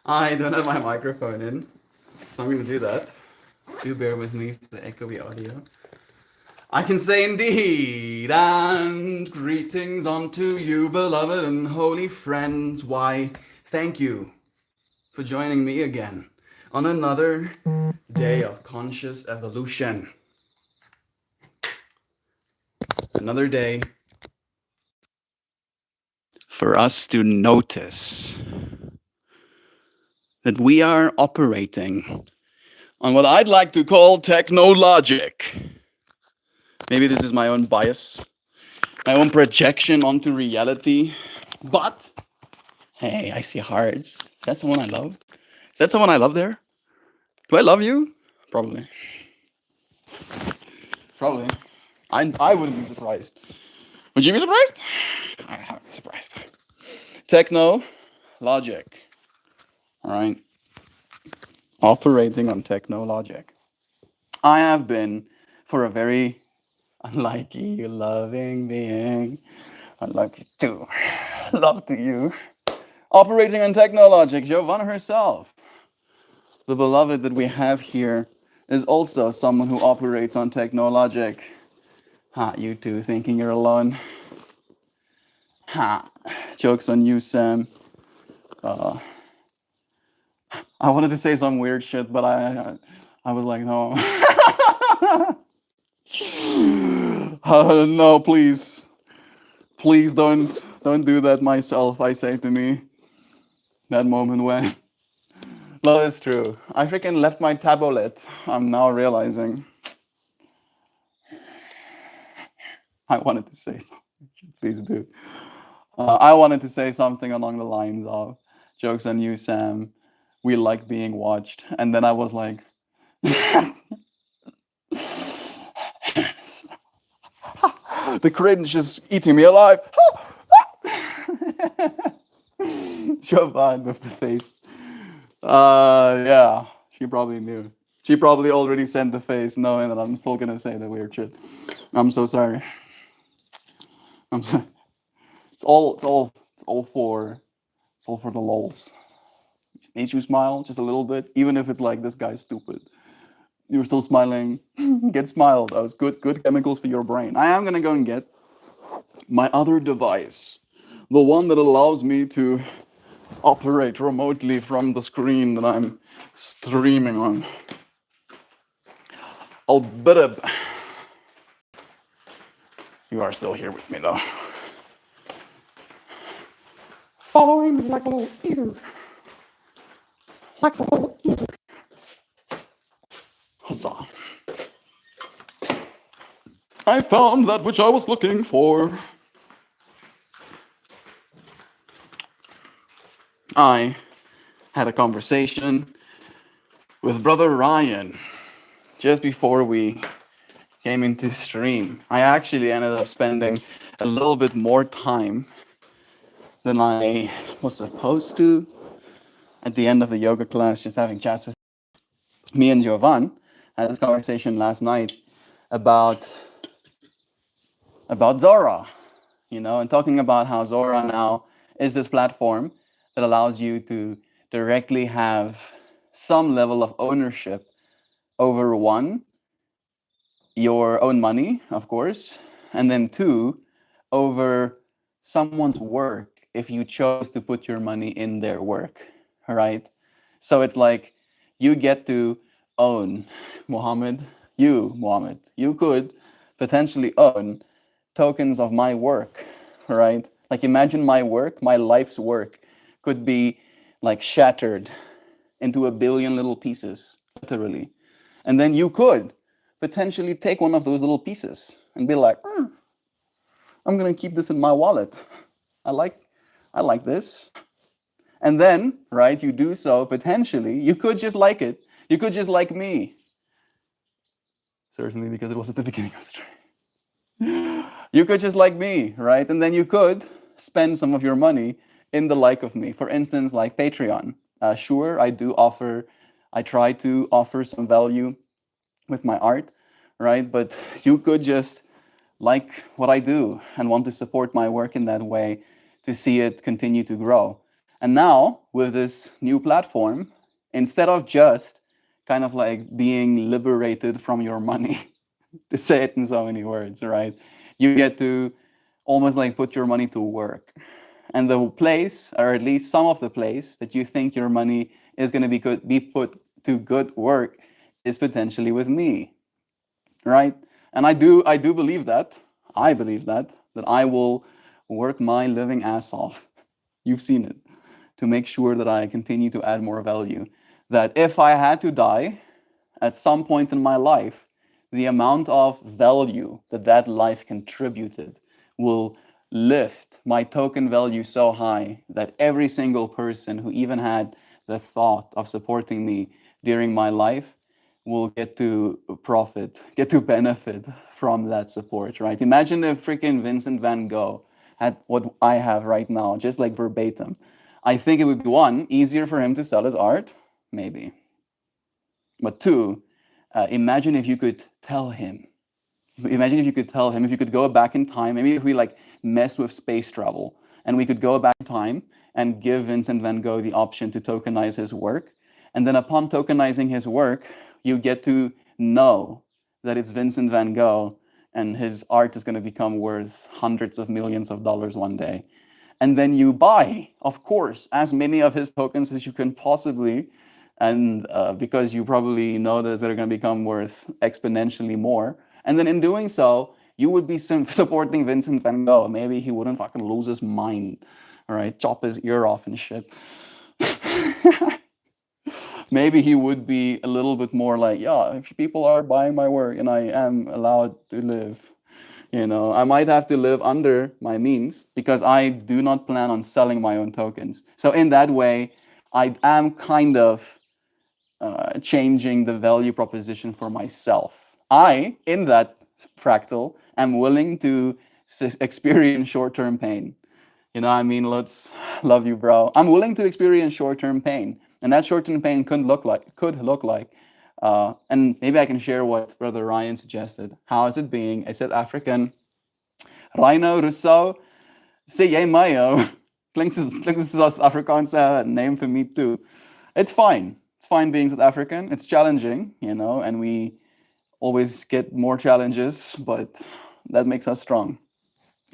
I don't have my microphone in, so I'm going to do that. Do bear with me for the echoey audio. I can say indeed, and greetings unto you, beloved and holy friends. Why, thank you for joining me again on another day of conscious evolution. Another day for us to notice that we are operating on what I'd like to call techno logic. Maybe this is my own bias, my own projection onto reality, but hey, I see hearts. Is that someone I love? Is that someone I love there? Do I love you? Probably. Probably. I wouldn't be surprised. Would you be surprised? I haven't been surprised. Techno logic. All right. Operating on techno logic. I have been for a very unlike you loving being. I'd like you too. Love to you. Operating on techno logic, Giovanna herself. The beloved that we have here is also someone who operates on techno logic. Ha, you two thinking you're alone. Ha, joke's on you, Sam. I wanted to say some weird shit, but I was like, no. No, please. Please don't do that myself, I say to me. That moment when love is true. I freaking left my tablet. I'm now realizing. I wanted to say something. Please do. I wanted to say something along the lines of jokes on you, Sam. We like being watched. And then I was like, the cringe is eating me alive. Jovan with the face. Yeah, she probably knew. She probably already sent the face knowing that I'm still gonna say the weird shit. I'm so sorry. I'm so, it's all for the lols. Made you smile just a little bit, even if it's like this guy's stupid. You're still smiling. Get smiled. That was good chemicals for your brain. I am gonna go and get my other device, the one that allows me to operate remotely from the screen that I'm streaming on. I'll bet it. You are still here with me though. Following me like a little eater. Like a little eater. Huzzah. I found that which I was looking for. I had a conversation with brother Ryan just before we came into stream. I actually ended up spending a little bit more time than I was supposed to at the end of the yoga class, just having chats with me and Jovan. Had this conversation last night about Zora, and talking about how Zora now is this platform that allows you to directly have some level of ownership over one, your own money, of course, and then two, over someone's work if you chose to put your money in their work, right? So it's like you get to own Mohammed, you could potentially own tokens of my work, right? Like imagine my work, my life's work could be like shattered into a billion little pieces, literally. And then you could potentially take one of those little pieces and be like, I'm gonna keep this in my wallet. I like this. And then, right, you do so potentially, you could just like it. You could just like me. Certainly because it was at the beginning of the stream. You could just like me, right? And then you could spend some of your money in the like of me. For instance, like Patreon. Sure, I try to offer some value with my art, right? But you could just like what I do and want to support my work in that way to see it continue to grow. And now with this new platform, instead of just kind of like being liberated from your money, to say it in so many words, right? You get to almost like put your money to work. And the place, or at least some of the place that you think your money is going to be put to good work, is potentially with me, right? And I do believe that. I believe that I will work my living ass off. You've seen it, to make sure that I continue to add more value. That if I had to die at some point in my life, the amount of value that that life contributed will lift my token value so high that every single person who even had the thought of supporting me during my life will get to profit, get to benefit from that support, right? Imagine if freaking Vincent van Gogh had what I have right now, just like verbatim. I think it would be one, easier for him to sell his art, maybe. But two, imagine if you could tell him. Imagine if you could tell him, if you could go back in time, maybe if we like mess with space travel and we could go back in time and give Vincent van Gogh the option to tokenize his work. And then upon tokenizing his work, you get to know that it's Vincent van Gogh and his art is going to become worth hundreds of millions of dollars one day. And then you buy, of course, as many of his tokens as you can possibly, and because you probably know that they're going to become worth exponentially more. And then in doing so, you would be supporting Vincent van Gogh. Maybe he wouldn't fucking lose his mind, all right, chop his ear off and shit. Maybe he would be a little bit more like, yeah, people are buying my work and I am allowed to live. I might have to live under my means because I do not plan on selling my own tokens. So in that way, I am kind of changing the value proposition for myself. I, in that fractal, am willing to experience short-term pain. Let's love you, bro. I'm willing to experience short-term pain, and that short-term pain could look like, and maybe I can share what Brother Ryan suggested. How is it being a South African? Rhino Rousseau, sê jy my ou? Klinkt soos 'n Suid-Afrikaanse name for me too. It's fine. It's fine being South African. It's challenging, and we always get more challenges, but that makes us strong.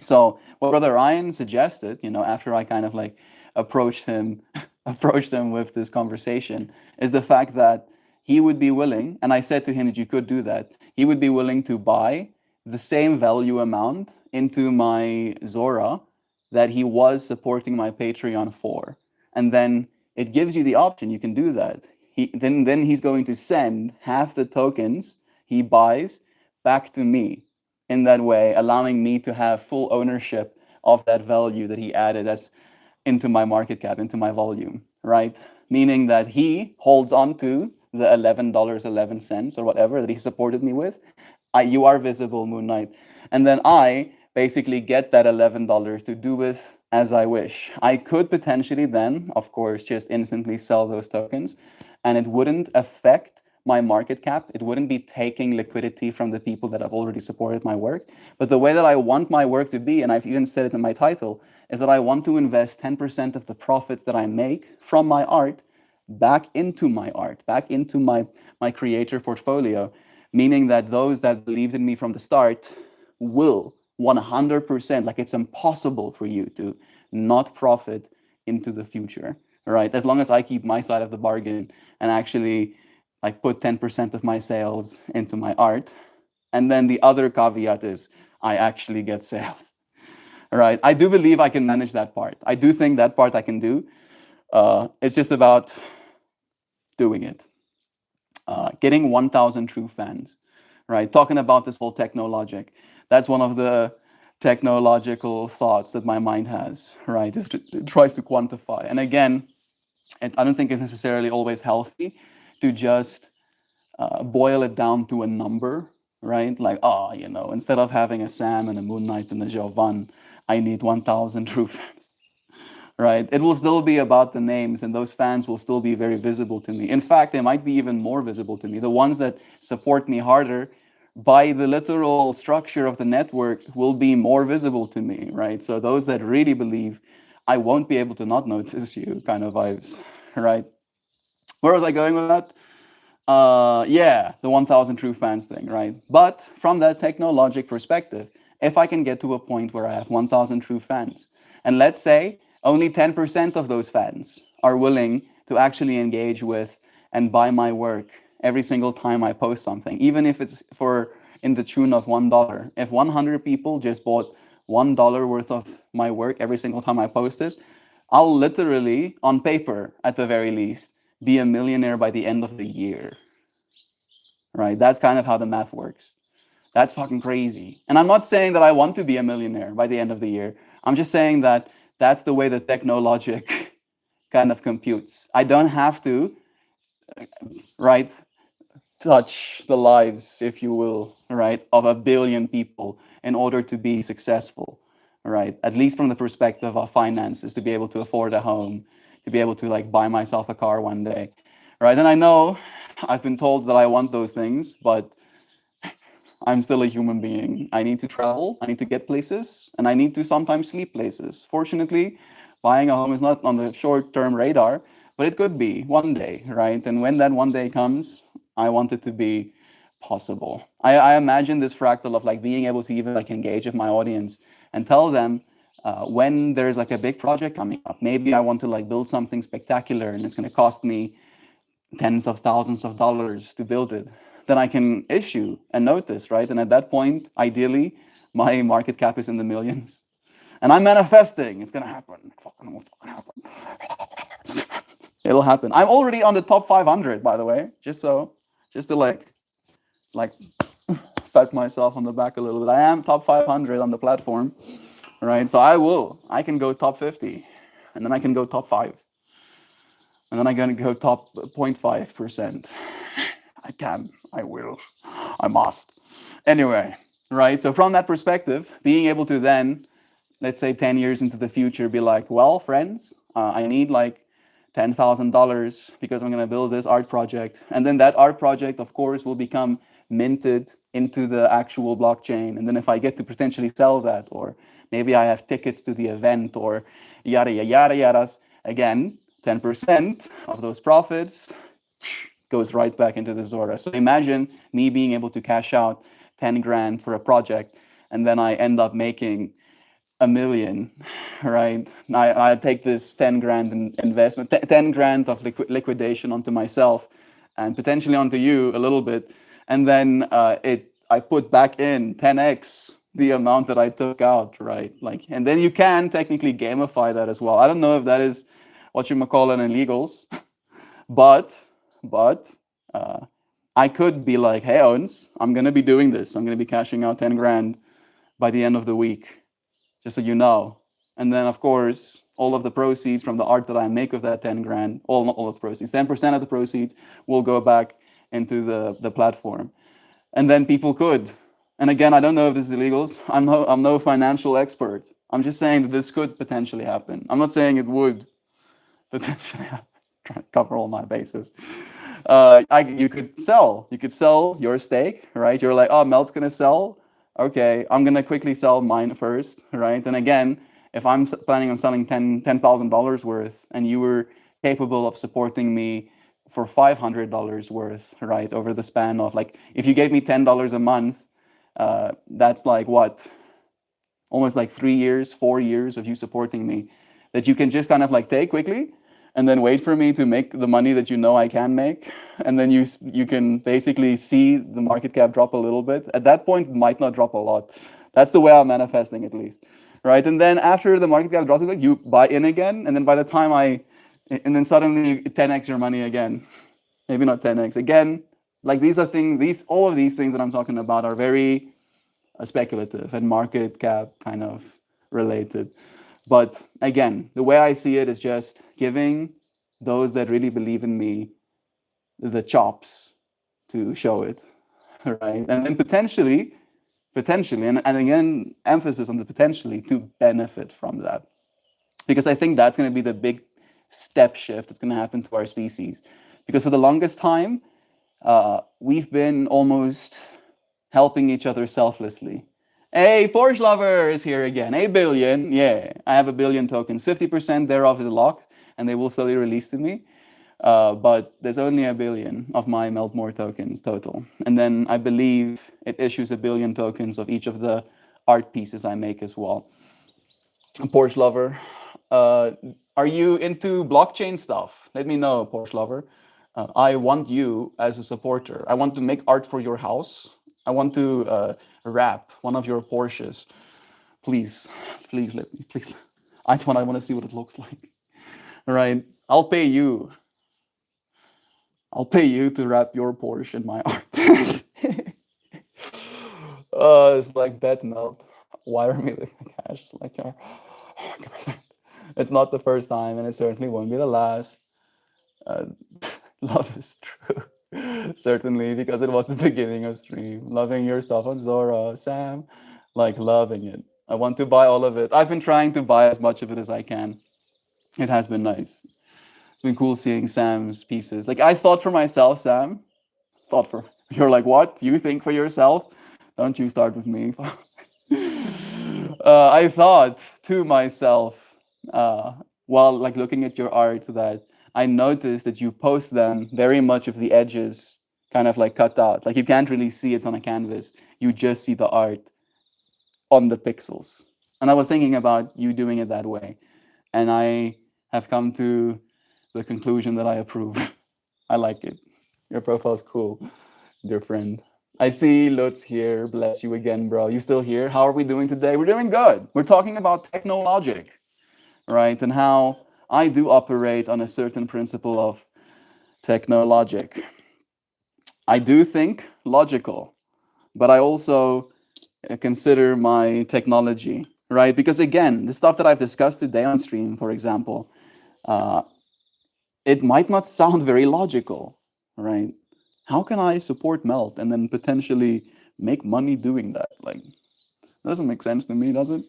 So what Brother Ryan suggested, after I kind of like approached him with this conversation, is the fact that he would be willing, and I said to him that you could do that, he would be willing to buy the same value amount into my Zora that he was supporting my Patreon for. And then it gives you the option, you can do that. Then he's going to send half the tokens he buys back to me in that way, allowing me to have full ownership of that value that he added as into my market cap, into my volume, right? Meaning that he holds on to the $11.11 or whatever that he supported me with. You are visible, Moon Knight. And then I basically get that $11 to do with as I wish. I could potentially then, of course, just instantly sell those tokens, and it wouldn't affect my market cap. It wouldn't be taking liquidity from the people that have already supported my work. But the way that I want my work to be, and I've even said it in my title, is that I want to invest 10% of the profits that I make from my art back into my art, back into my creator portfolio, meaning that those that believed in me from the start will 100%, like it's impossible for you to not profit into the future, right? As long as I keep my side of the bargain and actually like put 10% of my sales into my art. And then the other caveat is I actually get sales, right? I do believe I can manage that part. I do think that part I can do. It's just about doing it. Getting 1,000 true fans, right? Talking about this whole techno logic. That's one of the technological thoughts that my mind has, right? It tries to quantify. And again, I don't think it's necessarily always healthy to just boil it down to a number, right? Like, instead of having a Sam and a Moon Knight and a Jovan, I need 1,000 true fans, right? It will still be about the names, and those fans will still be very visible to me. In fact, they might be even more visible to me. The ones that support me harder, by the literal structure of the network, will be more visible to me, right? So those that really believe, I won't be able to not notice you kind of vibes, right? Where was I going with that? Yeah, the 1000 true fans thing, right? But from that technologic perspective, if I can get to a point where I have 1000 true fans, and let's say only 10% of those fans are willing to actually engage with and buy my work every single time I post something, even if it's for in the tune of $1. If 100 people just bought $1 worth of my work every single time I post it, I'll literally, on paper at the very least, be a millionaire by the end of the year, right? That's kind of how the math works. That's fucking crazy. And I'm not saying that I want to be a millionaire by the end of the year. I'm just saying that that's the way the technologic kind of computes. I don't have to, right, touch the lives, if you will, right, of a billion people in order to be successful, right? At least from the perspective of finances, to be able to afford a home, to be able to like buy myself a car one day, right? And I know I've been told that I want those things, but I'm still a human being. I need to travel, I need to get places, and I need to sometimes sleep places. Fortunately, buying a home is not on the short term radar, but it could be one day, right? And when that one day comes, I want it to be possible. I imagine this fractal of like being able to even like engage with my audience and tell them when there's like a big project coming up. Maybe I want to like build something spectacular and it's going to cost me tens of thousands of dollars to build it, then I can issue a notice, right? And at that point, ideally, my market cap is in the millions. And I'm manifesting. It's gonna happen. Fucking happen. It'll happen. I'm already on the top 500, by the way. Just to like pat myself on the back a little bit. I am top 500 on the platform, right? So I can go top 50, and then I can go top 5. And then I'm going to go top 0.5%. I will, I must. Anyway, right? So from that perspective, being able to then, let's say 10 years into the future, be like, well, friends, I need like $10,000 because I'm going to build this art project. And then that art project, of course, will become minted into the actual blockchain. And then if I get to potentially sell that, or maybe I have tickets to the event, or yada, yada, yadas, again, 10% of those profits goes right back into the Zora. So imagine me being able to cash out 10 grand for a project, and then I end up making a million, right? I take this 10 grand investment, 10 grand of liquidation onto myself, and potentially onto you a little bit, and then I put back in 10x the amount that I took out, right? Like, and then you can technically gamify that as well. I don't know if that is what you might call it in legals, but uh, I could be like, hey Owens, I'm gonna be doing this. I'm gonna be cashing out 10 grand by the end of the week, just so you know. And then of course, all of the proceeds from the art that I make of that 10 grand, not all of the proceeds, 10% of the proceeds will go back into the platform. And then people could. And again, I don't know if this is illegals. I'm no financial expert. I'm just saying that this could potentially happen. I'm not saying it would potentially happen. Trying to cover all my bases. You could sell your stake, right? You're like, oh, Melt's gonna sell. Okay, I'm gonna quickly sell mine first, right? And again, if I'm planning on selling $10,000 worth, and you were capable of supporting me for $500 worth, right, over the span of like, if you gave me $10 a month, that's like what, almost like 3 years, 4 years of you supporting me, that you can just kind of like take quickly, and then wait for me to make the money that you know I can make, and then you can basically see the market cap drop a little bit. At that point, it might not drop a lot. That's the way I'm manifesting, at least, right? And then after the market cap drops, like you buy in again, and then by the time and then suddenly you 10x your money again. Maybe not 10x again. Like these are things. All of these things that I'm talking about are very speculative and market cap kind of related. But again, the way I see it is just giving those that really believe in me the chops to show it, right? And then potentially, and again, emphasis on the potentially, to benefit from that. Because I think that's going to be the big step shift that's going to happen to our species. Because for the longest time, we've been almost helping each other selflessly. Hey, Porsche lover is here again. A billion. Yeah, I have a billion tokens. 50% thereof is locked, and they will slowly release to me. But there's only a billion of my MeltMore tokens total. And then I believe it issues a billion tokens of each of the art pieces I make as well. Porsche lover, uh, are you into blockchain stuff? Let me know, Porsche lover. I want you as a supporter. I want to make art for your house. I want to wrap one of your Porsches. Please, please let me. Please, I want to see what it looks like. All right, I'll pay you. I'll pay you to wrap your Porsche in my art. It's like bet melt. Wire me the cash. It's like, it's not the first time, and it certainly won't be the last. Uh, love is true. Certainly, because it was the beginning of stream. Loving your stuff on Zora, Sam, like loving it. I want to buy all of it. I've been trying to buy as much of it as I can. It has been nice. It's been cool seeing Sam's pieces. Like I thought for myself, Sam. Thought for you're like what? You think for yourself? Don't you start with me. I thought to myself while like looking at your art that I noticed that you post them very much of the edges kind of like cut out. Like you can't really see it's on a canvas. You just see the art on the pixels. And I was thinking about you doing it that way. And I have come to the conclusion that I approve. I like it. Your profile's cool, dear friend. I see Lutz here. Bless you again, bro. You still here? How are we doing today? We're doing good. We're talking about technologic, right? And how I do operate on a certain principle of technologic. I do think logical, but I also consider my technology, right? Because again, the stuff that I've discussed today on stream, for example, uh, it might not sound very logical, right? How can I support Melt and then potentially make money doing that? Like, doesn't make sense to me, does it?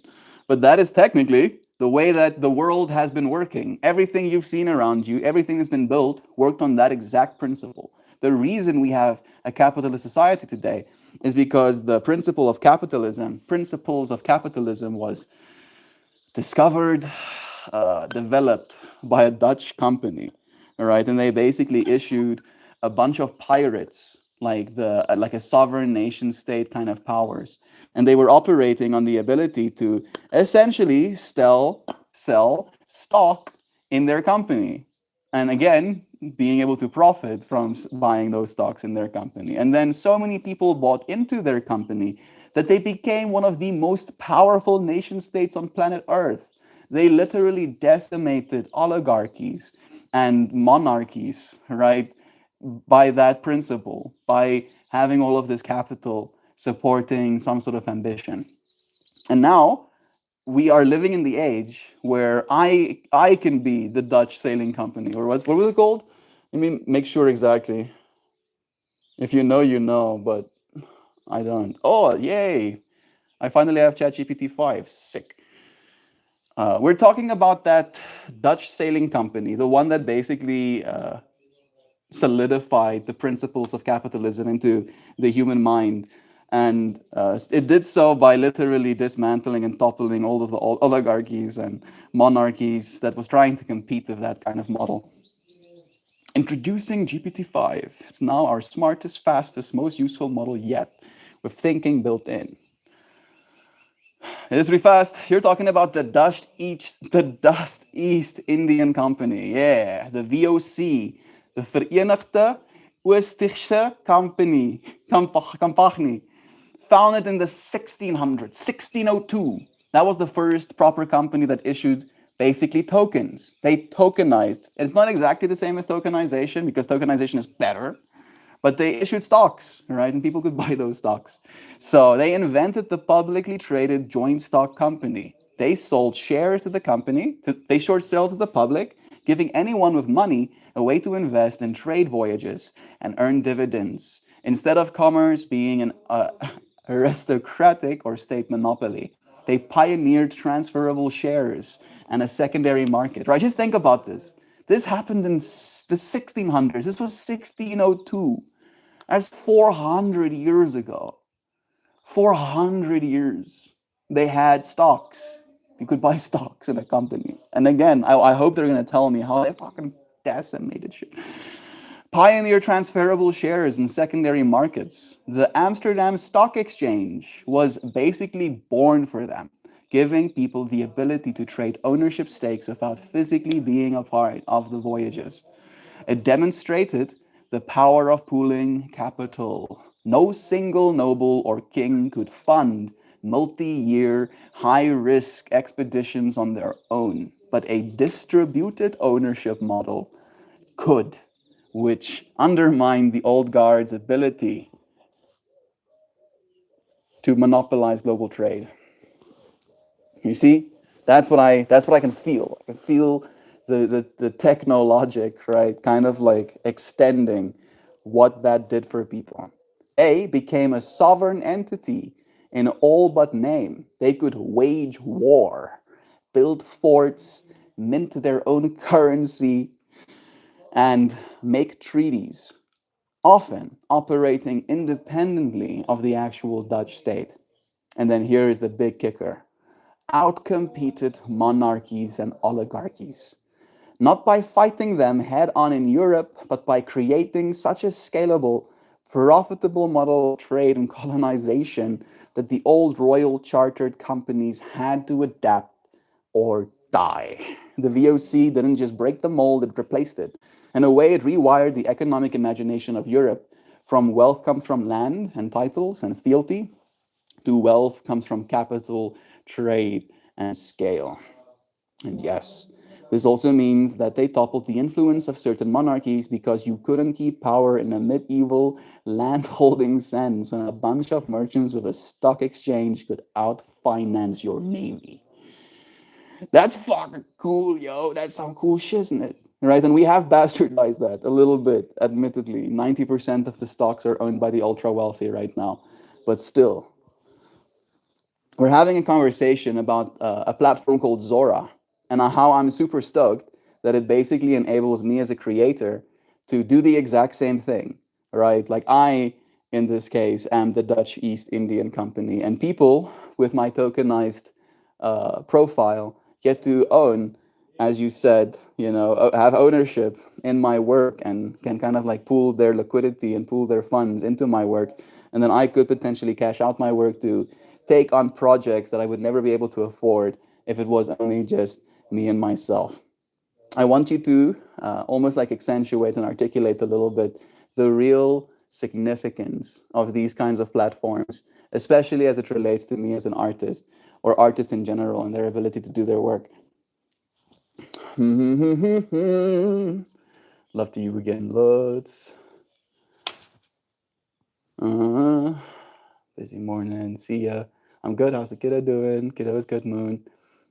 But that is technically the way that the world has been working. Everything you've seen around you, everything that's been built, worked on that exact principle. The reason we have a capitalist society today is because the principles of capitalism was discovered, developed by a Dutch company, all right? And they basically issued a bunch of pirates, like a sovereign nation state kind of powers, and they were operating on the ability to essentially sell stock in their company, and again, being able to profit from buying those stocks in their company. And then so many people bought into their company that they became one of the most powerful nation states on planet Earth. They literally decimated oligarchies and monarchies, right? By that principle, by having all of this capital supporting some sort of ambition. And now we are living in the age where I can be the Dutch sailing company, or what was it called? Let me make sure exactly. If you know, you know, but I don't. Oh, yay! I finally have ChatGPT 5. Sick. We're talking about that Dutch sailing company, the one that basically solidified the principles of capitalism into the human mind. And it did so by literally dismantling and toppling all of the oligarchies and monarchies that was trying to compete with that kind of model. Introducing GPT-5. It's now our smartest, fastest, most useful model yet, with thinking built in. It is pretty fast. You're talking about the Dust East Indian Company. Yeah, the VOC, the Verenigde Oostische Compagnie, founded in the 1600s, 1602. That was the first proper company that issued basically tokens. They tokenized. It's not exactly the same as tokenization because tokenization is better, but they issued stocks, right? And people could buy those stocks. So they invented the publicly traded joint stock company. They sold shares to the company, they short sales to the public, giving anyone with money a way to invest in trade voyages and earn dividends, instead of commerce being an aristocratic or state monopoly. They pioneered transferable shares and a secondary market, right? Just think about this. This happened in the 1600s. This was 1602. That's 400 years ago. For 100 years, they had stocks. You could buy stocks in a company. And again, I hope they're going to tell me how they fucking decimated shit. Pioneer transferable shares in secondary markets. The Amsterdam Stock Exchange was basically born for them, giving people the ability to trade ownership stakes without physically being a part of the voyages. It demonstrated the power of pooling capital. No single noble or king could fund multi-year, high-risk expeditions on their own, but a distributed ownership model could, which undermined the old guard's ability to monopolize global trade. You see, that's what I can feel. I can feel the techno logic, right? Kind of like extending what that did for people. A became a sovereign entity in all but name. They could wage war, build forts, mint their own currency, and make treaties, often operating independently of the actual Dutch state. And then here is the big kicker: outcompeted monarchies and oligarchies, not by fighting them head on in Europe, but by creating such a scalable, profitable model of trade and colonization that the old royal chartered companies had to adapt or die. The VOC didn't just break the mold, it replaced it. In a way, it rewired the economic imagination of Europe from wealth comes from land and titles and fealty to wealth comes from capital, trade, and scale. And yes, this also means that they toppled the influence of certain monarchies because you couldn't keep power in a medieval landholding sense when a bunch of merchants with a stock exchange could outfinance your navy. That's fucking cool, yo. That's some cool shit, isn't it? Right? And we have bastardized that a little bit, admittedly. 90% of the stocks are owned by the ultra wealthy right now. But still, we're having a conversation about a platform called Zora and how I'm super stoked that it basically enables me as a creator to do the exact same thing, right? Like I, in this case, am the Dutch East Indian Company, and people with my tokenized profile get to own, as you said, have ownership in my work and can kind of like pool their liquidity and pool their funds into my work. And then I could potentially cash out my work to take on projects that I would never be able to afford if it was only just me and myself. I want you to almost like accentuate and articulate a little bit the real significance of these kinds of platforms, especially as it relates to me as an artist or artists in general and their ability to do their work. Love to you again, Lutz. Busy morning. See ya. I'm good. How's the kiddo doing? Kiddo is good, Moon.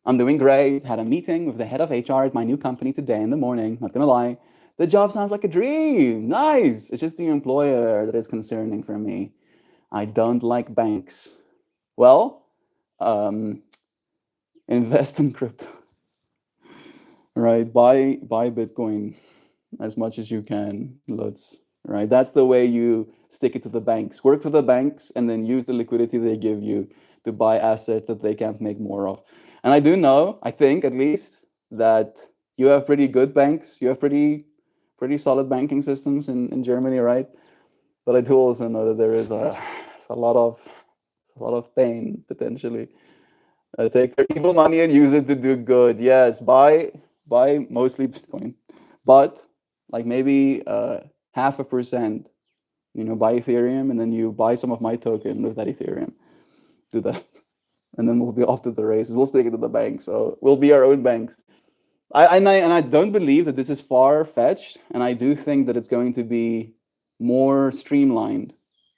I'm doing great. Had a meeting with the head of HR at my new company today in the morning. Not gonna lie. The job sounds like a dream. Nice. It's just the employer that is concerning for me. I don't like banks. Well, invest in crypto. Right? Buy Bitcoin as much as you can. Let's right. That's the way you stick it to the banks. Work for the banks and then use the liquidity they give you to buy assets that they can't make more of. And I do know, I think at least, that you have pretty good banks. You have pretty solid banking systems in Germany, right? But I do also know that there is a lot of pain potentially. Take their evil money and use it to do good. Yes, buy mostly Bitcoin, but like maybe 0.5%, buy Ethereum, and then you buy some of my token with that Ethereum. Do that, and then we'll be off to the races. We'll stick it to the bank, so we'll be our own banks. I don't believe that this is far fetched, and I do think that it's going to be more streamlined,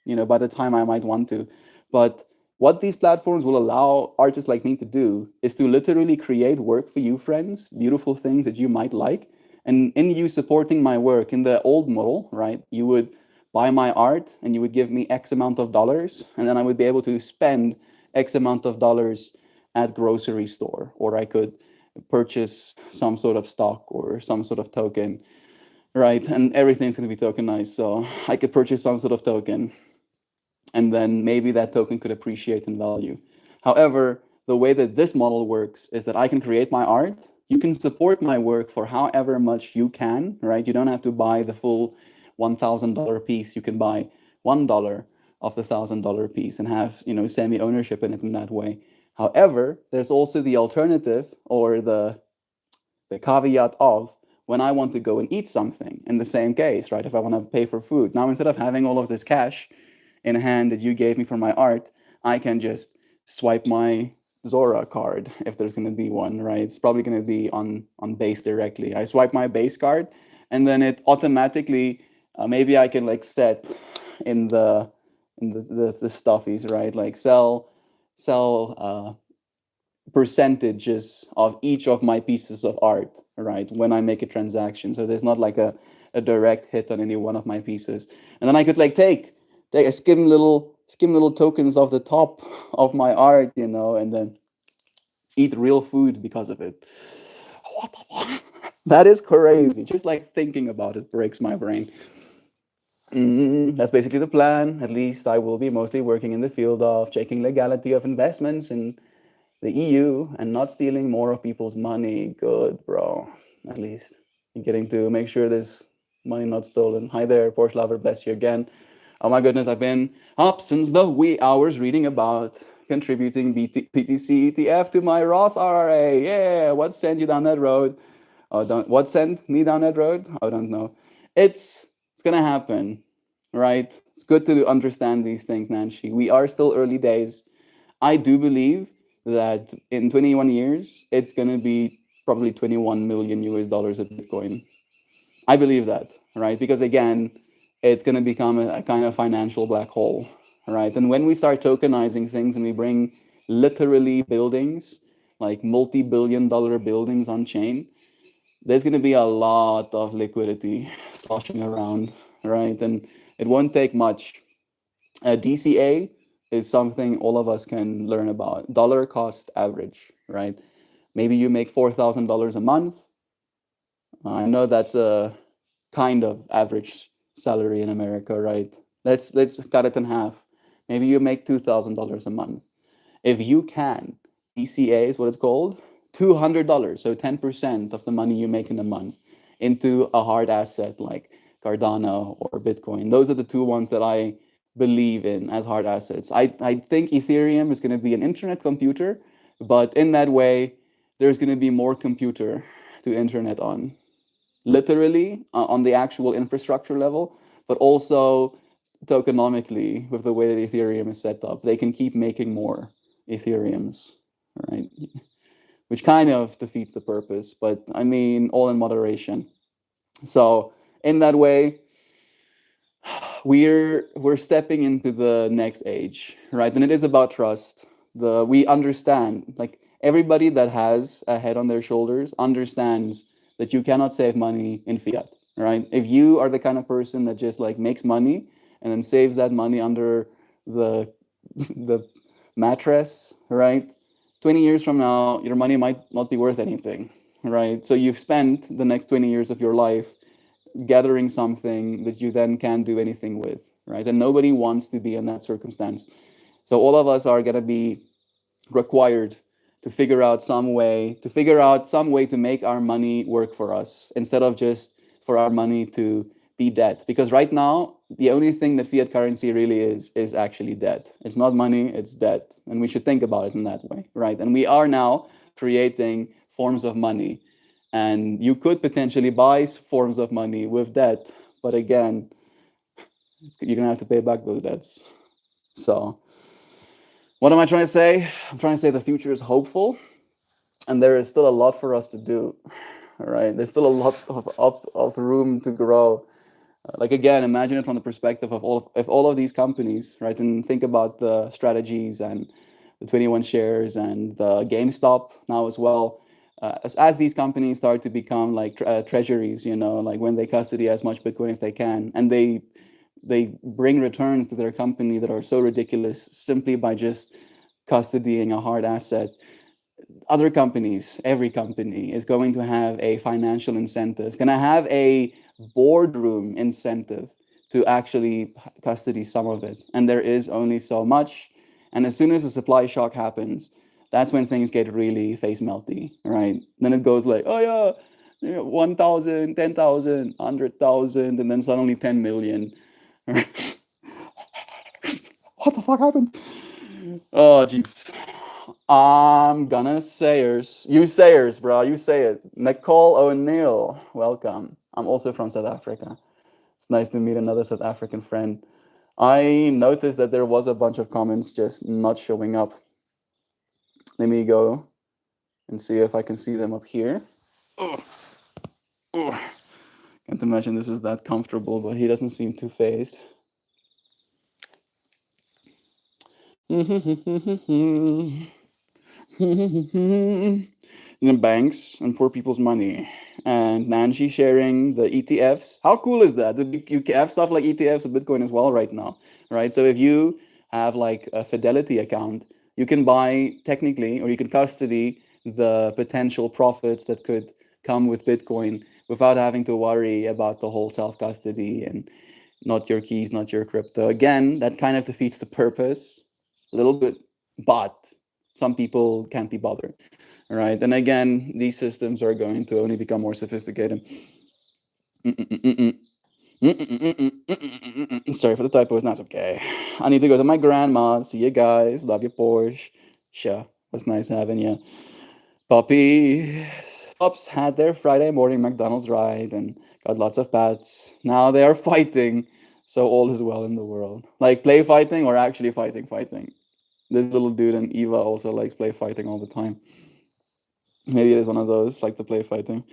by the time I might want to. But what these platforms will allow artists like me to do is to literally create work for you, friends, beautiful things that you might like. And in you supporting my work in the old model, right, you would buy my art and you would give me X amount of dollars, and then I would be able to spend X amount of dollars at grocery store, or I could purchase some sort of stock or some sort of token, right? And everything's going to be tokenized. So I could purchase some sort of token and then maybe that token could appreciate in value. However, the way that this model works is that I can create my art. You can support my work for however much you can, right? You don't have to buy the full $1,000 piece. You can buy $1 of the $1,000 piece and have, semi-ownership in it in that way. However, there's also the alternative, or the caveat of, when I want to go and eat something in the same case, right? If I want to pay for food. Now, instead of having all of this cash in hand that you gave me for my art, I can just swipe my Zora card if there's going to be one, right? It's probably going to be on base directly. I swipe my base card, and then it automatically, maybe I can like set in the stuffies, right? Like sell percentages of each of my pieces of art, right? When I make a transaction, so there's not like a direct hit on any one of my pieces, and then I could like take skim little tokens of the top of my art, and then eat real food because of it. What the fuck? That is crazy. Just like thinking about it breaks my brain. That's basically the plan. At least I will be mostly working in the field of checking legality of investments in the EU and not stealing more of people's money. Good, bro. At least you're getting to make sure there's money not stolen. Hi there, Porsche lover. Bless you again. Oh my goodness, I've been up since the wee hours reading about contributing PTC ETF to my Roth IRA. Yeah, what sent you down that road? Oh, don't. What sent me down that road? I don't know. It's gonna happen, right? It's good to understand these things, Nancy. We are still early days. I do believe that in 21 years, it's gonna be probably 21 million US dollars a Bitcoin. I believe that, right? Because again, it's going to become a kind of financial black hole, right? And when we start tokenizing things and we bring literally buildings, like multi-billion-dollar buildings on chain, there's going to be a lot of liquidity sloshing around, right? And it won't take much. DCA is something all of us can learn about. Dollar cost average, right? Maybe you make $4,000 a month. I know that's a kind of average salary in America, right? Let's cut it in half. Maybe you make $2,000 a month. If you can, DCA is what it's called, $200, so 10% of the money you make in a month into a hard asset like Cardano or Bitcoin. Those are the two ones that I believe in as hard assets. I think Ethereum is going to be an internet computer, but in that way, there's going to be more computer to internet on, literally on the actual infrastructure level, but also tokenomically with the way that Ethereum is set up. They can keep making more Ethereums, right? Which kind of defeats the purpose, but I mean, all in moderation. So in that way, we're stepping into the next age, right? And it is about trust. We understand, like everybody that has a head on their shoulders understands that you cannot save money in fiat, right? If you are the kind of person that just like makes money and then saves that money under the the mattress, right? 20 years from now, your money might not be worth anything, right? So you've spent the next 20 years of your life gathering something that you then can't do anything with, right? And nobody wants to be in that circumstance. So all of us are going to be required to figure out some way to make our money work for us instead of just for our money to be debt. Because right now, the only thing that fiat currency really is actually debt. It's not money, it's debt. And we should think about it in that way, right? And we are now creating forms of money. And you could potentially buy forms of money with debt. But again, you're going to have to pay back those debts. So what am I trying to say? I'm trying to say the future is hopeful, and there is still a lot for us to do. All right, there's still a lot of room to grow. Like again, imagine it from the perspective of all of these companies, right? And think about the strategies and the 21 shares and the GameStop now as well. As these companies start to become like treasuries, like when they custody as much Bitcoin as they can, and they bring returns to their company that are so ridiculous simply by just custodying a hard asset. Other companies, every company is going to have a financial incentive, going to have a boardroom incentive to actually custody some of it. And there is only so much. And as soon as a supply shock happens, that's when things get really face melty, right? Then it goes like, oh yeah, 1,000, 10,000, 100,000, and then suddenly 10 million. What the fuck happened? Oh, jeeps. I'm gonna sayers. You sayers, bro. You say it. Nicole O'Neill, welcome. I'm also from South Africa. It's nice to meet another South African friend. I noticed that there was a bunch of comments just not showing up. Let me go and see if I can see them up here. Oh, oh. Can't imagine this is that comfortable, but he doesn't seem too phased. The banks and poor people's money. And Nancy sharing the ETFs. How cool is that? You have stuff like ETFs of Bitcoin as well right now, right? So if you have like a Fidelity account, you can buy technically, or you can custody the potential profits that could come with Bitcoin without having to worry about the whole self-custody and not your keys, not your crypto. Again, that kind of defeats the purpose a little bit, but some people can't be bothered. All right. And again, these systems are going to only become more sophisticated. Sorry for the typos. That's okay. I need to go to my grandma. See you guys. Love you, Porsche. Sure. Was nice having you. Pups had their Friday morning McDonald's ride and got lots of pets. Now they are fighting. So all is well in the world. Like play fighting or actually fighting. This little dude and Eva also likes play fighting all the time. Maybe it is one of those, like the play fighting.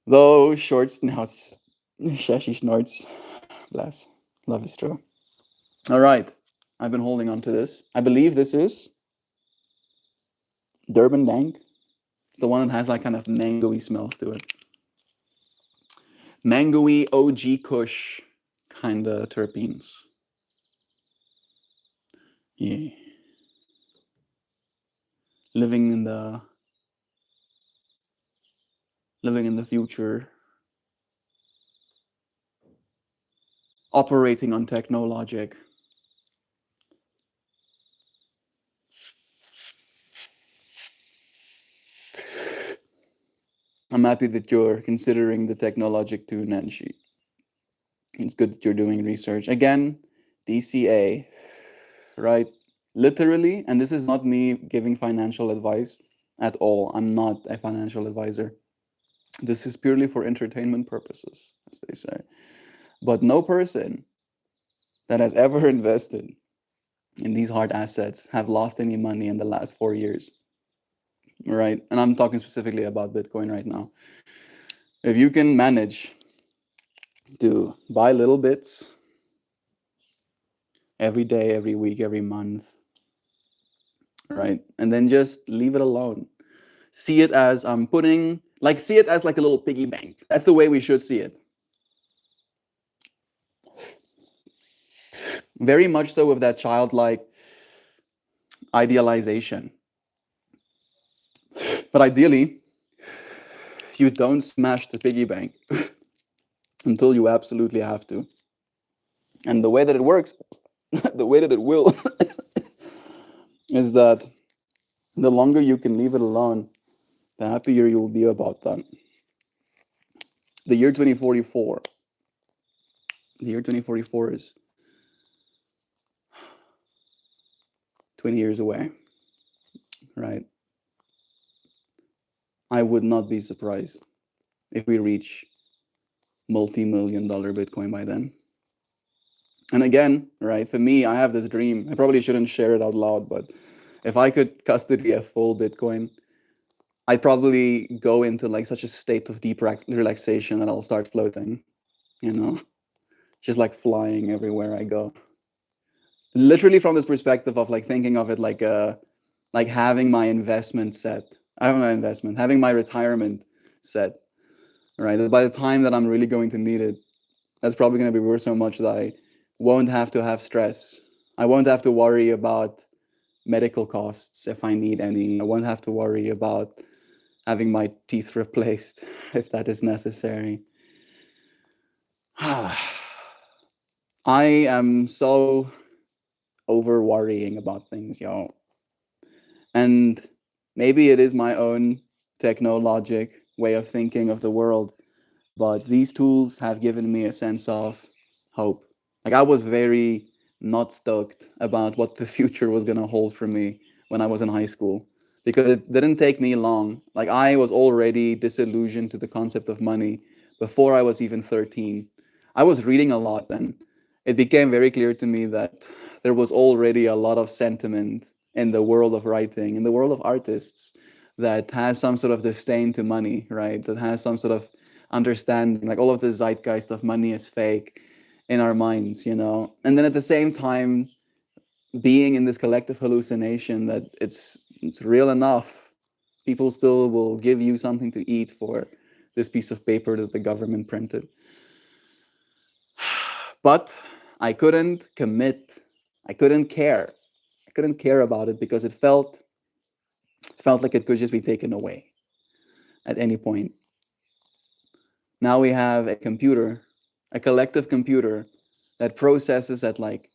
Though short snouts. She snorts. Bless. Love is true. All right. I've been holding on to this. I believe this is Durban Dank. It's the one that has like kind of mangoey smells to it. Mangoey OG Kush kind of terpenes. Yeah. Living in the future. Operating on techno logic. I'm happy that you're considering the technologic too, Nancy. It's good that you're doing research. Again, DCA, right? Literally, and this is not me giving financial advice at all. I'm not a financial advisor. This is purely for entertainment purposes, as they say. But no person that has ever invested in these hard assets have lost any money in the last 4 years, right? And I'm talking specifically about Bitcoin right now. If you can manage to buy little bits every day, every week, every month, right? And then just leave it alone. See it as see it as like a little piggy bank. That's the way we should see it. Very much so with that childlike idealization. But ideally, you don't smash the piggy bank until you absolutely have to. And the way that it works, the way that it will, is that the longer you can leave it alone, the happier you'll be about that. The year 2044. The year 2044 is 20 years away, right? I would not be surprised if we reach multi-million-dollar Bitcoin by then. And again, right, for me, I have this dream. I probably shouldn't share it out loud, but if I could custody a full Bitcoin, I'd probably go into like such a state of deep relaxation that I'll start floating, just like flying everywhere I go. Literally from this perspective of like thinking of it like having my investment set. Having my retirement set, right? By the time that I'm really going to need it, that's probably going to be worth so much that I won't have to have stress. I won't have to worry about medical costs if I need any. I won't have to worry about having my teeth replaced if that is necessary. I am so over worrying about things, yo. And maybe it is my own technologic way of thinking of the world, but these tools have given me a sense of hope. Like I was very not stoked about what the future was going to hold for me when I was in high school because it didn't take me long. Like I was already disillusioned to the concept of money before I was even 13. I was reading a lot then. It became very clear to me that there was already a lot of sentiment in the world of writing, in the world of artists, that has some sort of disdain to money, right? That has some sort of understanding, like all of the zeitgeist of money is fake in our minds, you know? And then at the same time, being in this collective hallucination that it's real enough, people still will give you something to eat for this piece of paper that the government printed. But I couldn't commit. I couldn't care. I couldn't care about it because it felt like it could just be taken away at any point. Now we have a computer, a collective computer that processes at like,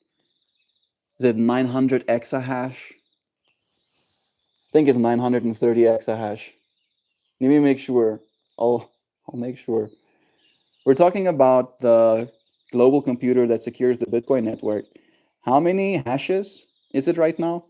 is it 900 exahash? I think it's 930 exahash. Let me make sure. I'll, I'll make sure. We're talking about the global computer that secures the Bitcoin network. How many hashes is it right now?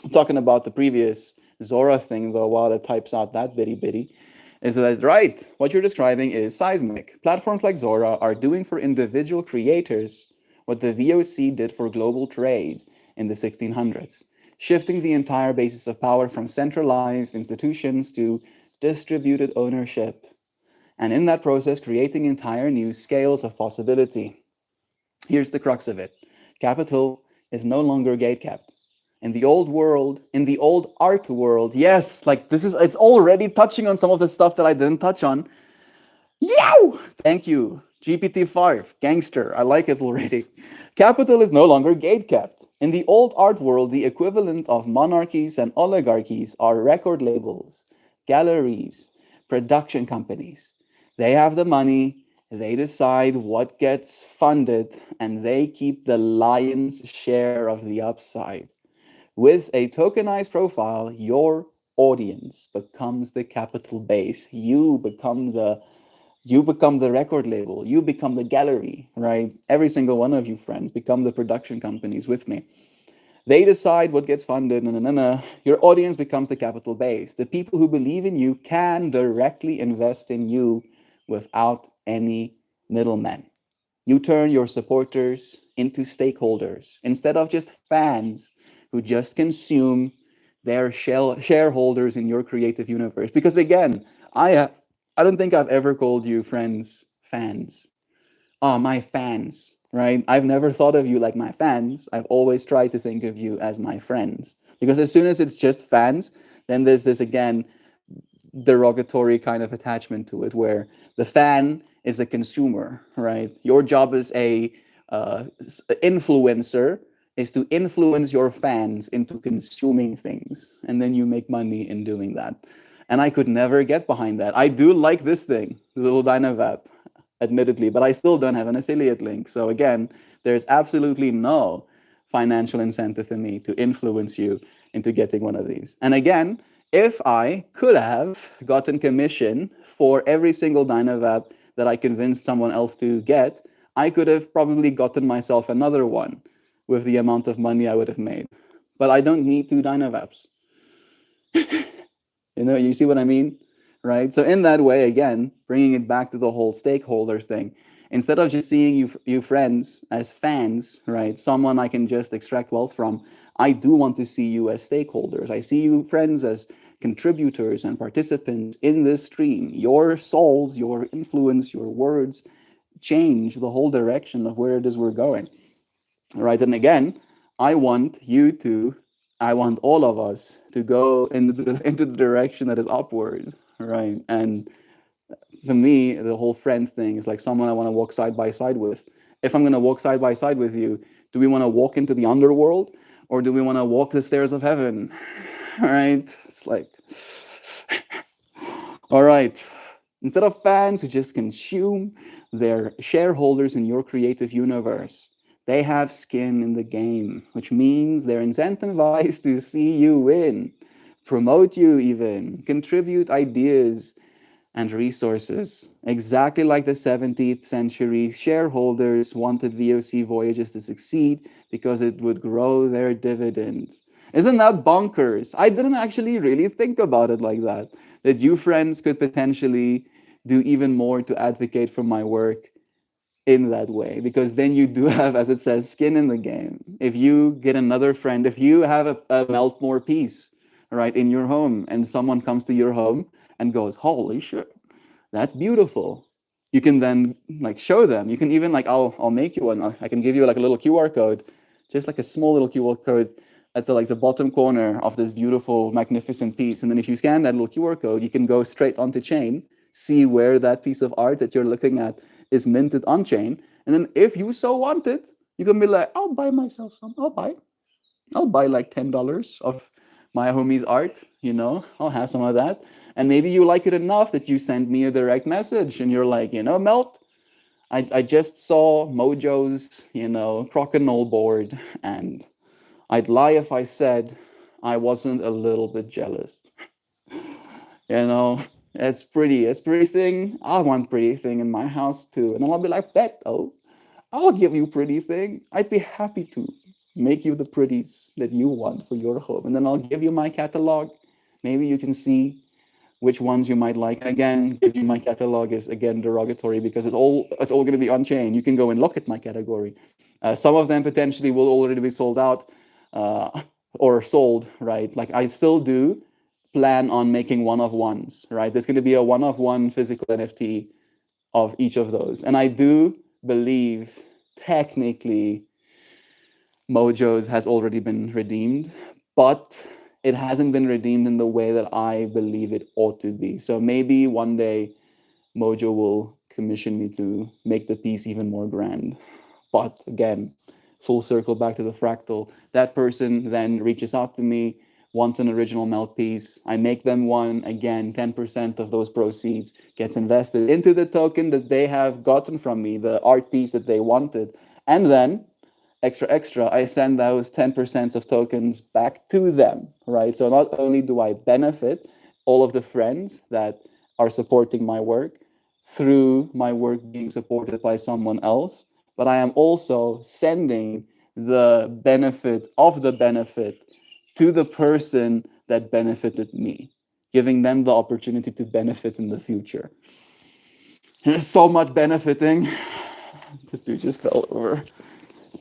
I'm talking about the previous Zora thing, though, while it types out that bitty bitty. Is that right? What you're describing is seismic. Platforms like Zora are doing for individual creators what the VOC did for global trade in the 1600s, shifting the entire basis of power from centralized institutions to distributed ownership, and in that process, creating entire new scales of possibility. Here's the crux of it: capital is no longer gatekept. In the old world, in the old art world, yes, like this is, it's already touching on some of the stuff that I didn't touch on. Yow! Thank you. GPT-5, gangster. I like it already. Capital is no longer gatekept. In the old art world, the equivalent of monarchies and oligarchies are record labels, galleries, production companies. They have the money, they decide what gets funded, and they keep the lion's share of the upside. With a tokenized profile, your audience becomes the capital base. You become the record label, you become the gallery, right? Every single one of you friends become the production companies with me. They decide what gets funded. Your audience becomes the capital base. The people who believe in you can directly invest in you without any middlemen. You turn your supporters into stakeholders instead of just fans who just consume their shareholders in your creative universe. Because again, I don't think I've ever called you friends fans. Oh, my fans, right? I've never thought of you like my fans. I've always tried to think of you as my friends. Because as soon as it's just fans, then there's this again derogatory kind of attachment to it where the fan is a consumer, right? Your job as a influencer is to influence your fans into consuming things, and then you make money in doing that. And I could never get behind that. I do like this thing, the little Dynavap, admittedly, but I still don't have an affiliate link. So again, there's absolutely no financial incentive for me to influence you into getting one of these. And again, if I could have gotten commission for every single Dynavap that I convinced someone else to get, I could have probably gotten myself another one with the amount of money I would have made. But I don't need two Dynavaps. You see what I mean? Right? So in that way, again, bringing it back to the whole stakeholders thing, instead of just seeing you friends as fans, right? Someone I can just extract wealth from, I do want to see you as stakeholders. I see you friends as contributors and participants in this stream. Your souls, your influence, your words change the whole direction of where it is we're going. Right? And again, I want you to, I want all of us to go into the direction that is upward, right? And for me, the whole friend thing is like someone I want to walk side by side with. If I'm going to walk side by side with you, do we want to walk into the underworld or do we want to walk the stairs of heaven? All right. It's like, all right. Instead of fans who just consume, they're shareholders in your creative universe. They have skin in the game, which means they're incentivized to see you win, promote you even, contribute ideas and resources. Exactly like the 17th century shareholders wanted VOC voyages to succeed because it would grow their dividends. Isn't that bonkers? I didn't actually really think about it like that. That you friends could potentially do even more to advocate for my work in that way, because then you do have, as it says, skin in the game. If you get another friend, if you have a MeltMore piece, right, in your home, and someone comes to your home and goes, holy shit, that's beautiful. You can then like show them. You can even like I'll make you one. I can give you like a little QR code, just like a small little QR code at the like the bottom corner of this beautiful, magnificent piece. And then if you scan that little QR code, you can go straight onto chain, see where that piece of art that you're looking at is minted on chain. And then if you so want it, you can be like, I'll buy myself some. I'll buy like $10 of my homie's art, I'll have some of that. And maybe you like it enough that you send me a direct message and you're like, Melt, I just saw Mojo's, crokinole board, and I'd lie if I said I wasn't a little bit jealous. You know, it's pretty thing. I want pretty thing in my house too. And I'll be like, Beto, I'll give you pretty thing. I'd be happy to make you the pretties that you want for your home. And then I'll give you my catalog. Maybe you can see which ones you might like. And again, give you my catalog is again derogatory because it's all going to be on chain. You can go and look at my category. Some of them potentially will already be sold out or sold, right? Like I still do plan on making one of ones, right? There's going to be a one of one physical NFT of each of those. And I do believe technically Mojo's has already been redeemed, but it hasn't been redeemed in the way that I believe it ought to be. So maybe one day Mojo will commission me to make the piece even more grand. But again, full circle back to the fractal. That person then reaches out to me, wants an original melt piece. I make them one. Again, 10% of those proceeds gets invested into the token that they have gotten from me, the art piece that they wanted. And then extra, I send those 10% of tokens back to them, right? So not only do I benefit all of the friends that are supporting my work through my work being supported by someone else, but I am also sending the benefit of the benefit to the person that benefited me, giving them the opportunity to benefit in the future. There's so much benefiting. This dude just fell over.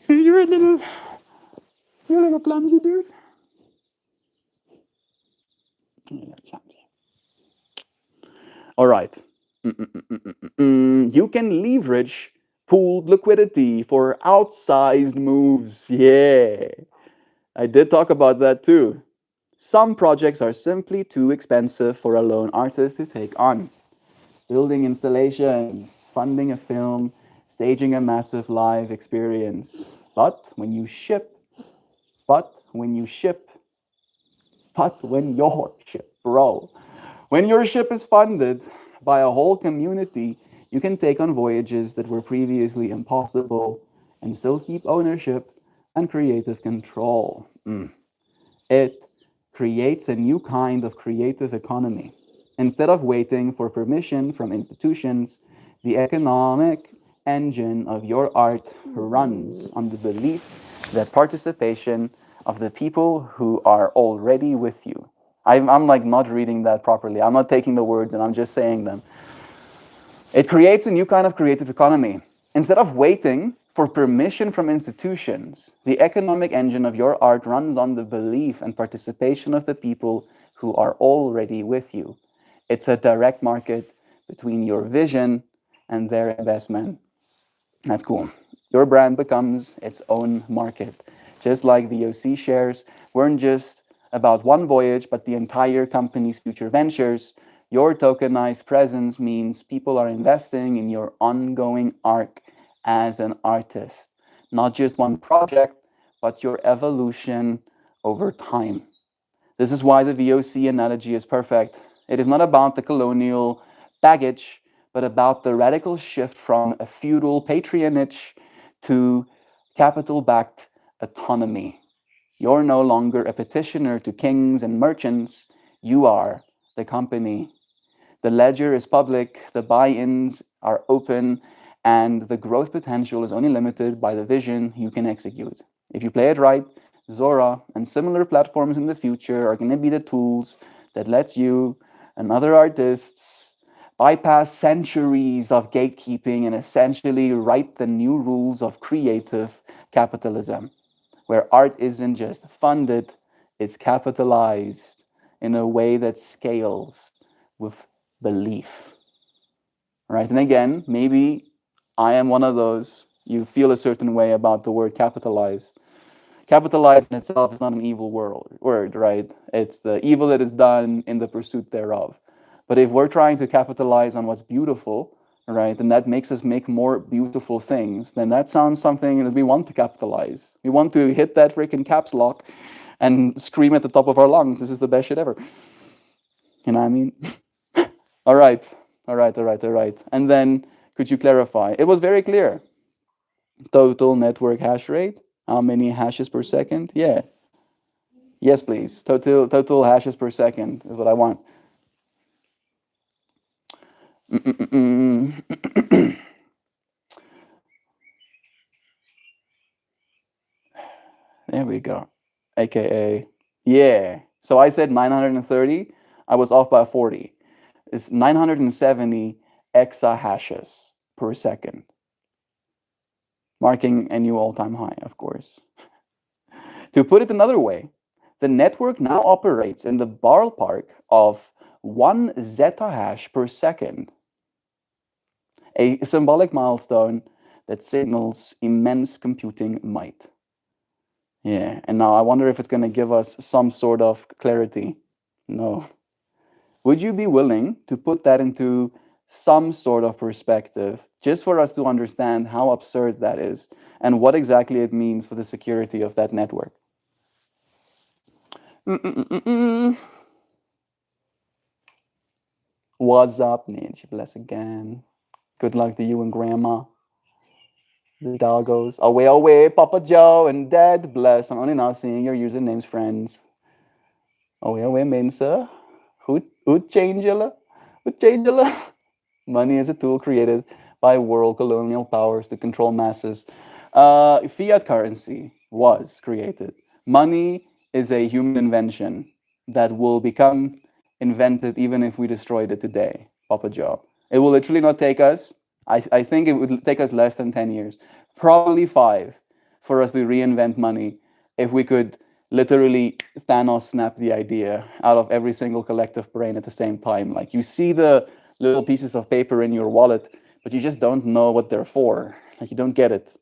You're a little clumsy dude. All right. You can leverage pooled liquidity for outsized moves. Yeah, I did talk about that too. Some projects are simply too expensive for a lone artist to take on. Building installations, funding a film, staging a massive live experience. But when you ship, but when you ship, but when your ship, bro, when your ship is funded by a whole community, you can take on voyages that were previously impossible and still keep ownership and creative control. It creates a new kind of creative economy. Instead of waiting for permission from institutions, the economic engine of your art runs on the belief that participation of the people who are already with you. I'm like not reading that properly. I'm not taking the words and I'm just saying them. It creates a new kind of creative economy. Instead of waiting for permission from institutions, the economic engine of your art runs on the belief and participation of the people who are already with you. It's a direct market between your vision and their investment. That's cool. Your brand becomes its own market. Just like VOC shares weren't just about one voyage, but the entire company's future ventures, your tokenized presence means people are investing in your ongoing arc as an artist. Not just one project, but your evolution over time. This is why the VOC analogy is perfect. It is not about the colonial baggage, but about the radical shift from a feudal patronage to capital-backed autonomy. You're no longer a petitioner to kings and merchants. You are the company. The ledger is public, the buy-ins are open, and the growth potential is only limited by the vision you can execute. If you play it right, Zora and similar platforms in the future are going to be the tools that let you and other artists bypass centuries of gatekeeping and essentially write the new rules of creative capitalism, where art isn't just funded, it's capitalized in a way that scales with belief. Right? And again, maybe I am one of those. You feel a certain way about the word capitalize. Capitalize in itself is not an evil word, right? It's the evil that is done in the pursuit thereof. But if we're trying to capitalize on what's beautiful, right, and that makes us make more beautiful things, then that sounds something that we want to capitalize. We want to hit that freaking caps lock and scream at the top of our lungs, this is the best shit ever. You know what I mean? All right. And then could you clarify? It was very clear. Total network hash rate. How many hashes per second? Yeah. Yes, please. Total hashes per second is what I want. There we go. AKA, yeah. So I said 930. I was off by 40. It's 970 exahashes per second, marking a new all-time high, of course. To put it another way, the network now operates in the ballpark of 1 zettahash per second, a symbolic milestone that signals immense computing might. Yeah, and now I wonder if it's going to give us some sort of clarity. No. Would you be willing to put that into some sort of perspective just for us to understand how absurd that is and what exactly it means for the security of that network? What's up, Ninja? Bless again. Good luck to you and Grandma. The doggos. Away, Papa Joe and Dad. Bless. I'm only now seeing your usernames, friends. Away, Mensa. Uchangela. Uchangela. Money is a tool created by world colonial powers to control masses. Fiat currency was created. Money is a human invention that will become invented even if we destroyed it today, Papa Joe. It will literally not take us, I think it would take us less than 10 years, probably 5, for us to reinvent money if we could literally Thanos snap the idea out of every single collective brain at the same time. Like you see the little pieces of paper in your wallet, but you just don't know what they're for. Like you don't get it.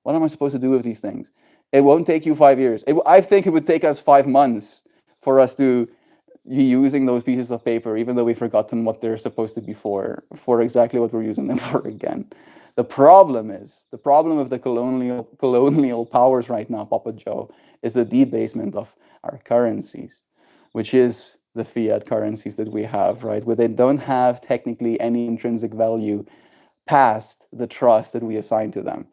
What am I supposed to do with these things? It won't take you 5 years. I think it would take us 5 months for us to be using those pieces of paper, even though we've forgotten what they're supposed to be for exactly what we're using them for again. The problem with the colonial powers right now, Papa Joe, is the debasement of our currencies, which is the fiat currencies that we have, right? Where they don't have technically any intrinsic value past the trust that we assign to them.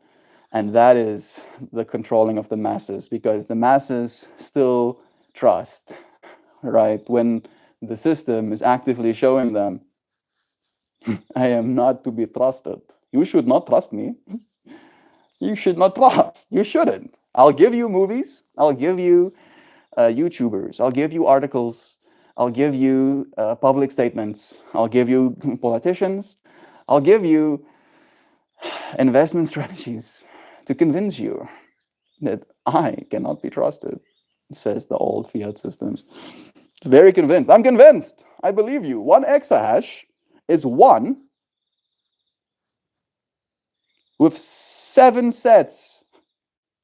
And that is the controlling of the masses, because the masses still trust, right? When the system is actively showing them, I am not to be trusted. You should not trust me. You should not trust. You shouldn't. I'll give you movies. I'll give you YouTubers. I'll give you articles. I'll give you public statements. I'll give you politicians. I'll give you investment strategies to convince you that I cannot be trusted, says the old fiat systems. It's very convinced. I'm convinced. I believe you. 1 exahash is 1 with 7 sets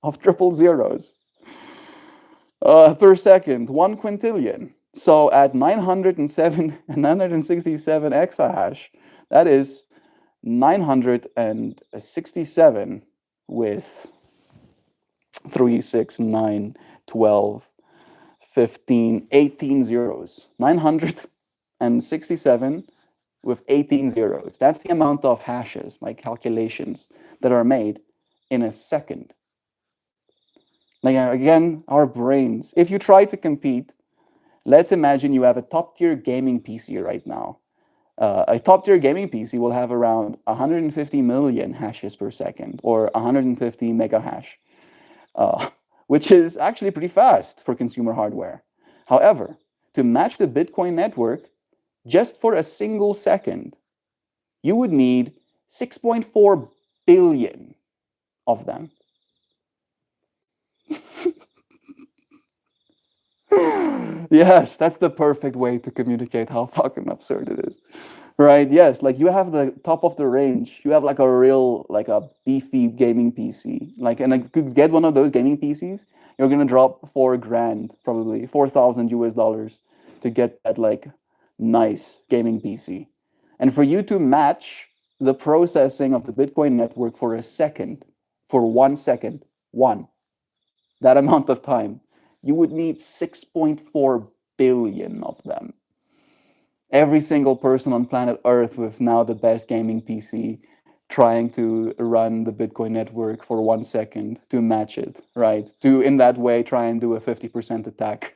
of triple zeros per second, 1 quintillion. So at 967 exahash, that is 967 with 3, 6, 9, 12, 15, 18 zeros. 967 with 18 zeros. That's the amount of hashes, like calculations, that are made in a second. Like again, our brains. If you try to compete, let's imagine you have a top tier gaming PC right now. A top tier gaming PC will have around 150 million hashes per second or 150 mega hash, uh, which is actually pretty fast for consumer hardware. However, to match the Bitcoin network, just for a single second, you would need 6.4 billion of them. Yes, that's the perfect way to communicate how fucking absurd it is. Right? Yes, like you have the top of the range. You have like a real, like a beefy gaming PC. Like, and like, to get one of those gaming PCs, you're gonna drop 4 grand, probably 4,000 US dollars to get that like nice gaming PC. And for you to match the processing of the Bitcoin network for a second, for 1 second, that amount of time, you would need 6.4 billion of them. Every single person on planet Earth with now the best gaming PC trying to run the Bitcoin network for 1 second to match it, right? To, in that way, try and do a 50% attack.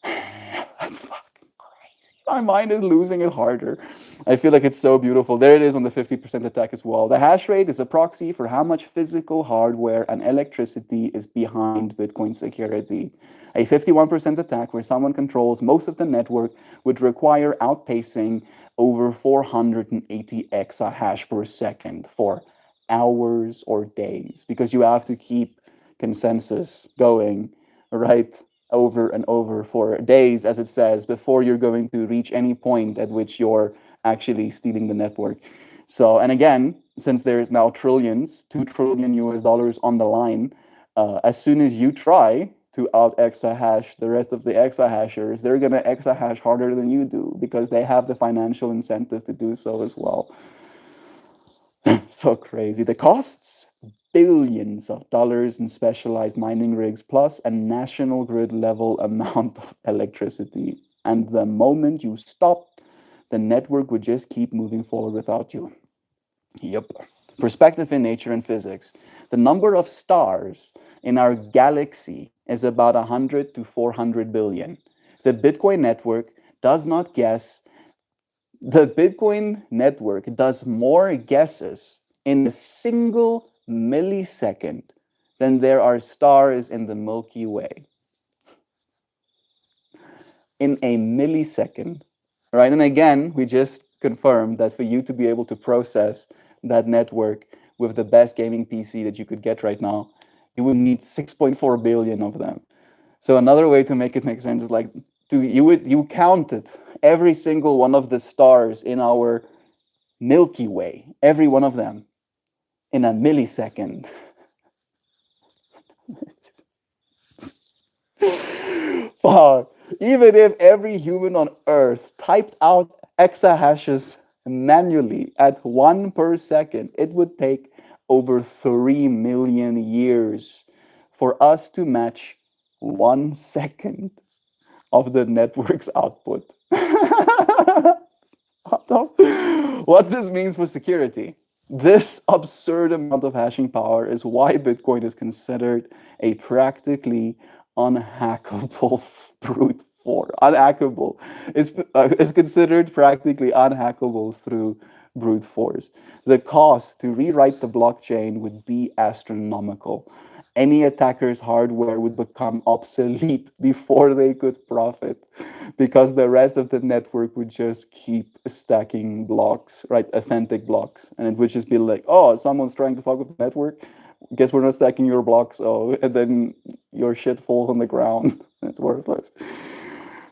That's fucking crazy. My mind is losing it harder. I feel like it's so beautiful. There it is on the 50% attack as well. The hash rate is a proxy for how much physical hardware and electricity is behind Bitcoin security. A 51% attack where someone controls most of the network would require outpacing over 480 exahash per second for hours or days, because you have to keep consensus going, right? Over and over for days, as it says, before you're going to reach any point at which you're actually stealing the network. So, and again, since there's now trillions, 2 trillion US dollars on the line, as soon as you try to out exahash the rest of the exahashers, they're going to exahash harder than you do because they have the financial incentive to do so as well. So crazy. The costs, billions of dollars in specialized mining rigs, plus a national grid level amount of electricity. And the moment you stop, the network would just keep moving forward without you. Yep. Perspective in nature and physics. The number of stars in our galaxy is about 100 to 400 billion. The Bitcoin network does not guess. The Bitcoin network does more guesses in a single millisecond than there are stars in the Milky Way. In a millisecond, right? And again, we just confirmed that for you to be able to process that network with the best gaming PC that you could get right now, you would need 6.4 billion of them. So another way to make it make sense is like, you counted every single one of the stars in our Milky Way, every one of them, in a millisecond. Fuck. Even if every human on Earth typed out exahashes manually at 1 per second, it would take over 3 million years for us to match 1 second of the network's output. What this means for security. This absurd amount of hashing power is why Bitcoin is considered a practically unhackable brute force. Unhackable is considered practically unhackable through brute force. The cost to rewrite the blockchain would be astronomical. Any attacker's hardware would become obsolete before they could profit, because the rest of the network would just keep stacking blocks, right? Authentic blocks. And it would just be like, oh, someone's trying to fuck with the network. Guess we're not stacking your blocks. Oh, and then your shit falls on the ground. It's worthless.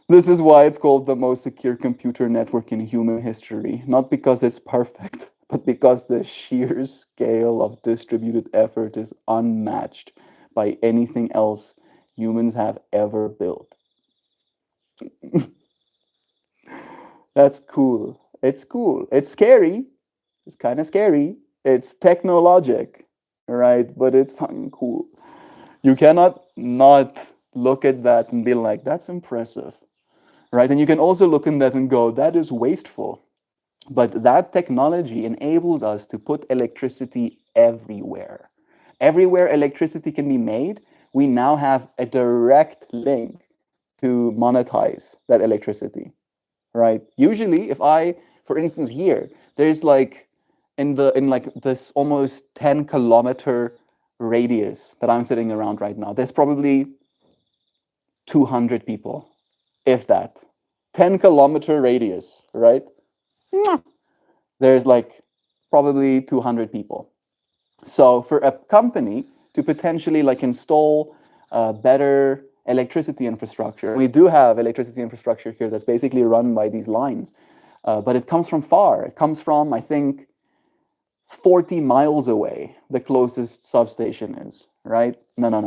This is why it's called the most secure computer network in human history. Not because it's perfect, but because the sheer scale of distributed effort is unmatched by anything else humans have ever built. That's cool. It's cool. It's scary. It's kind of scary. It's technologic, right? But it's fucking cool. You cannot not look at that and be like, that's impressive, right? And you can also look at that and go, that is wasteful. But that technology enables us to put electricity everywhere. Everywhere electricity can be made, we now have a direct link to monetize that electricity, right? Usually, if I, for instance, here, there's like in like this almost 10-kilometer radius that I'm sitting around right now, there's probably 200 people, if that. 10-kilometer radius, right? There's like probably 200 people. So for a company to potentially like install better electricity infrastructure, we do have electricity infrastructure here that's basically run by these lines, but it comes from far. It comes from, I think, 40 miles away, the closest substation is, right? No, no,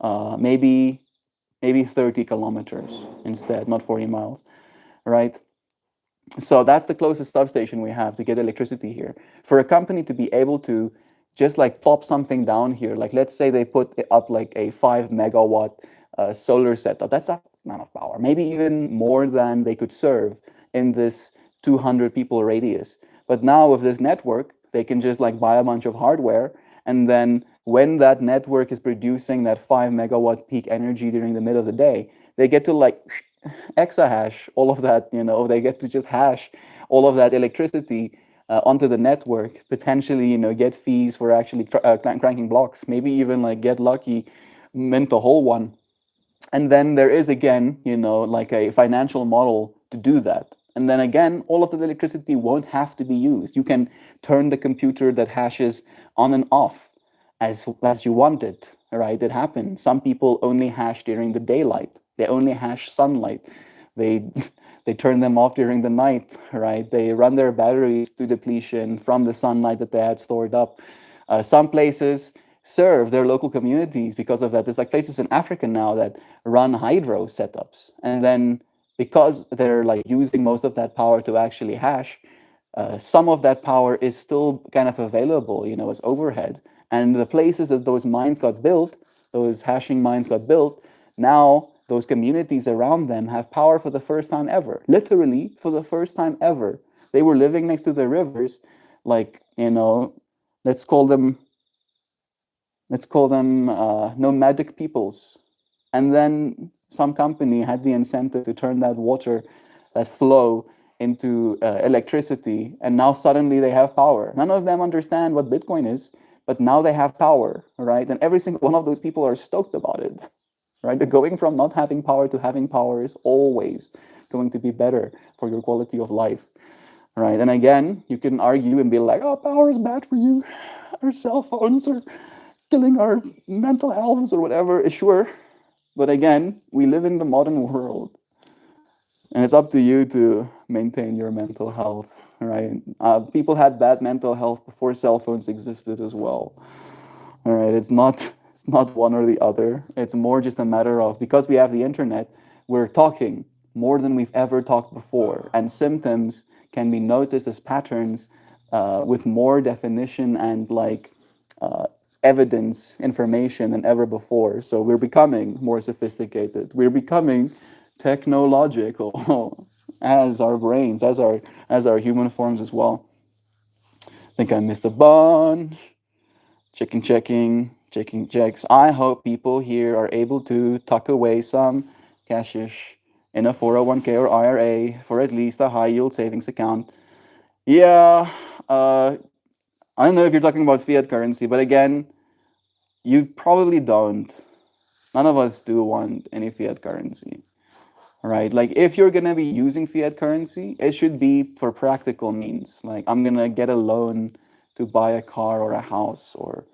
no. Maybe 30 kilometers instead, not 40 miles, right? So that's the closest substation we have to get electricity here. For a company to be able to just like plop something down here, like let's say they put up like a 5 megawatt solar setup, that's a amount of power, maybe even more than they could serve in this 200 people radius. But now with this network, they can just like buy a bunch of hardware, and then when that network is producing that 5 megawatt peak energy during the middle of the day, they get to like exahash all of that, they get to just hash all of that electricity onto the network, potentially, get fees for actually cranking blocks, maybe even like get lucky, mint a whole one. And then there is again, like a financial model to do that. And then again, all of the electricity won't have to be used. You can turn the computer that hashes on and off as you want it, right? It happens. Some people only hash during the daylight. They only hash sunlight. They they turn them off during the night, right? They run their batteries to depletion from the sunlight that they had stored up. Some places serve their local communities because of that. There's like places in Africa now that run hydro setups, and then because they're like using most of that power to actually hash, some of that power is still kind of available, as overhead. And the places that those mines got built, those hashing mines got built, now those communities around them have power for the first time ever. Literally, for the first time ever. They were living next to the rivers, like, let's call them nomadic peoples. And then some company had the incentive to turn that water, that flow, into electricity, and now suddenly they have power. None of them understand what Bitcoin is, but now they have power, right? And every single one of those people are stoked about it, right? The going from not having power to having power is always going to be better for your quality of life, right? And again, you can argue and be like, oh, power is bad for you. Our cell phones are killing our mental health or whatever. Sure, but again, we live in the modern world, and it's up to you to maintain your mental health, right? People had bad mental health before cell phones existed as well. All right, it's not one or the other. It's more just a matter of, because we have the internet, we're talking more than we've ever talked before, and symptoms can be noticed as patterns with more definition and like uh, evidence, information than ever before. So we're becoming more sophisticated. We're becoming technological as our brains, as our human forms as well. I think I missed a bunch. Checking checks. I hope people here are able to tuck away some cashish in a 401k or IRA for at least a high yield savings account. Yeah, I don't know if you're talking about fiat currency, but again, you probably don't. None of us do want any fiat currency, right? Like, if you're gonna be using fiat currency, it should be for practical means. Like, I'm gonna get a loan to buy a car or a house, or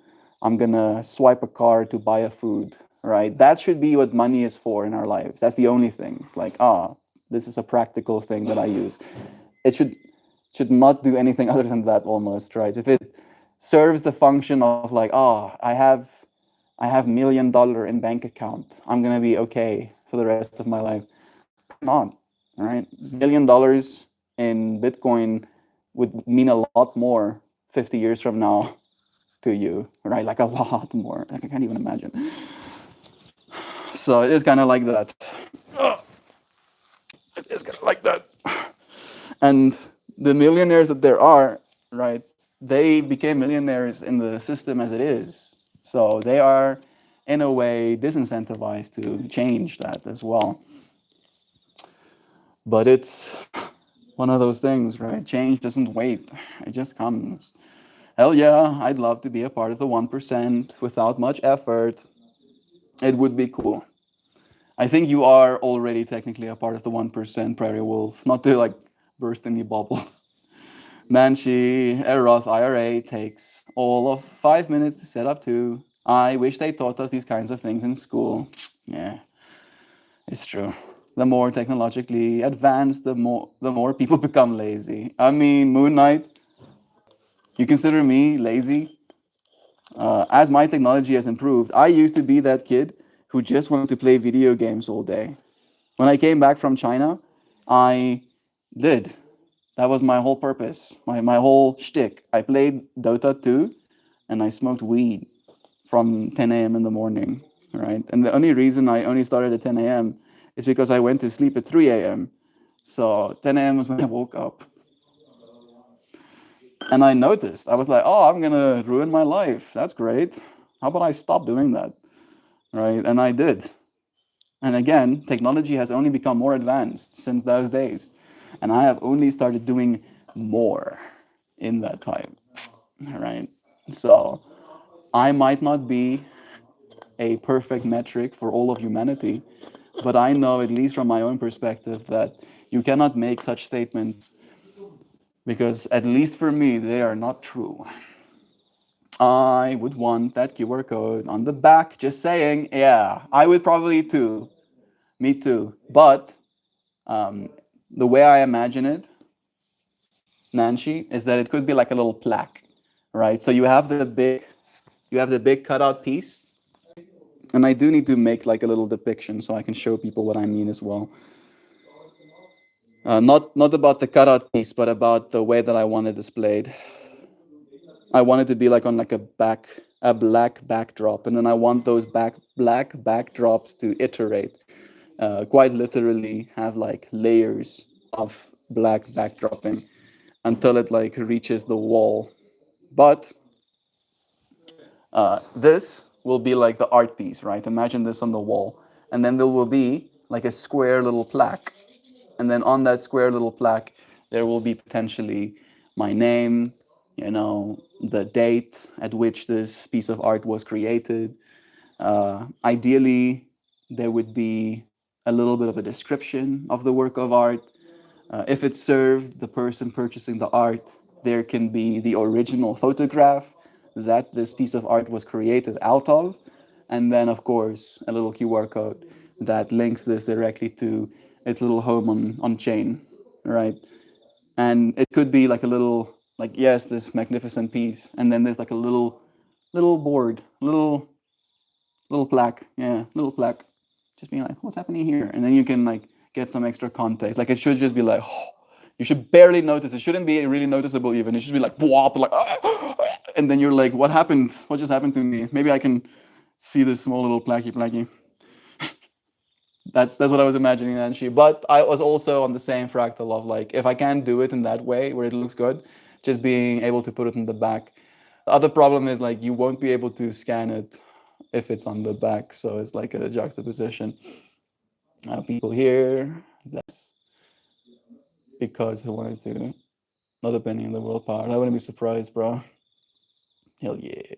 I'm gonna swipe a card to buy a food, right? That should be what money is for in our lives. That's the only thing. It's like, this is a practical thing that I use. It should not do anything other than that almost, right? If it serves the function of like, I have $1 million in bank account, I'm gonna be okay for the rest of my life. Not, all right? $1 million in Bitcoin would mean a lot more 50 years from now to you, right? Like a lot more. Like, I can't even imagine. So it is kind of like that. It is kind of like that. And the millionaires that there are, right, they became millionaires in the system as it is. So they are, in a way, disincentivized to change that as well. But it's one of those things, right? Change doesn't wait, it just comes. Hell yeah, I'd love to be a part of the 1% without much effort. It would be cool. I think you are already technically a part of the 1%, Prairie Wolf, not to like burst any bubbles. Manchi, a Roth IRA takes all of 5 minutes to set up too. I wish they taught us these kinds of things in school. Yeah, it's true. The more technologically advanced, the more people become lazy. I mean, Moon Knight, you consider me lazy? As my technology has improved, I used to be that kid who just wanted to play video games all day. When I came back from China, I did. That was my whole purpose, my whole shtick. I played Dota 2 and I smoked weed from 10 a.m. in the morning, right? And the only reason I only started at 10 a.m. is because I went to sleep at 3 a.m. So 10 a.m. was when I woke up. And I noticed, I was like, oh, I'm gonna ruin my life. That's great. How about I stop doing that? Right? And I did. And again, technology has only become more advanced since those days. And I have only started doing more in that time. Right? So I might not be a perfect metric for all of humanity, but I know, at least from my own perspective, that you cannot make such statements because, at least for me, they are not true. I would want that QR code on the back, just saying, yeah, I would probably too. Me too. But um, the way I imagine it, Nancy, is that it could be like a little plaque, right? So you have the big cutout piece, and I do need to make like a little depiction so I can show people what I mean as well. Not about the cutout piece, but about the way that I want it displayed. I want it to be like on like a black backdrop, and then I want those black backdrops to iterate, quite literally have like layers of black backdropping until it like reaches the wall. But this will be like the art piece, right? Imagine this on the wall, and then there will be like a square little plaque, and then on that square little plaque there will be potentially my name, the date at which this piece of art was created. Ideally, there would be a little bit of a description of the work of art. If it served the person purchasing the art, there can be the original photograph that this piece of art was created out of. And then, of course, a little QR code that links this directly to its little home on chain, right? And it could be like a little, like, yes, this magnificent piece. And then there's like a little board, little plaque, yeah, little plaque, just being like, what's happening here? And then you can like get some extra context. Like it should just be like, oh, you should barely notice. It shouldn't be really noticeable even. It should be like, whop, like, and then you're like, what happened? What just happened to me? Maybe I can see this small little placky. That's what I was imagining, Anshi. But I was also on the same fractal of like, if I can't do it in that way where it looks good, just being able to put it in the back. The other problem is like you won't be able to scan it if it's on the back, so it's like a juxtaposition. People here, that's because I wanted to, not depending on the world part. I wouldn't be surprised, bro. Hell yeah.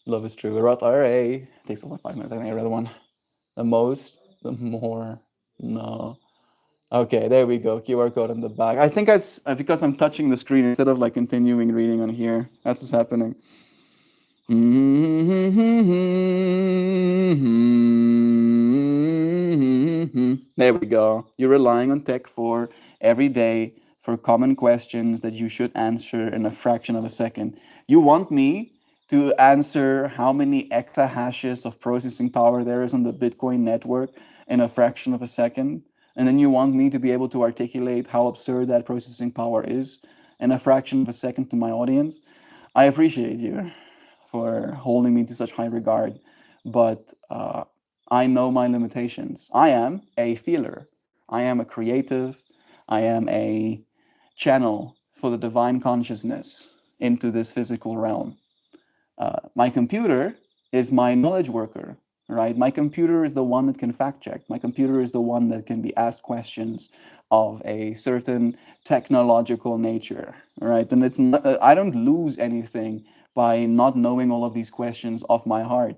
Love is true. Roth IRA takes only 5 minutes. I think I read one. The most, the more, no. Okay, there we go. QR code on the back. I think it's because I'm touching the screen instead of like continuing reading on here. That's what's happening. There we go. You're relying on tech for every day for common questions that you should answer in a fraction of a second. You want me to answer how many exahashes of processing power there is on the Bitcoin network in a fraction of a second? And then you want me to be able to articulate how absurd that processing power is in a fraction of a second to my audience? I appreciate you for holding me to such high regard, but I know my limitations. I am a feeler. I am a creative. I am a channel for the divine consciousness into this physical realm. My computer is my knowledge worker, right? My computer is the one that can fact check. My computer is the one that can be asked questions of a certain technological nature, right? And it's not, I don't lose anything by not knowing all of these questions off my heart.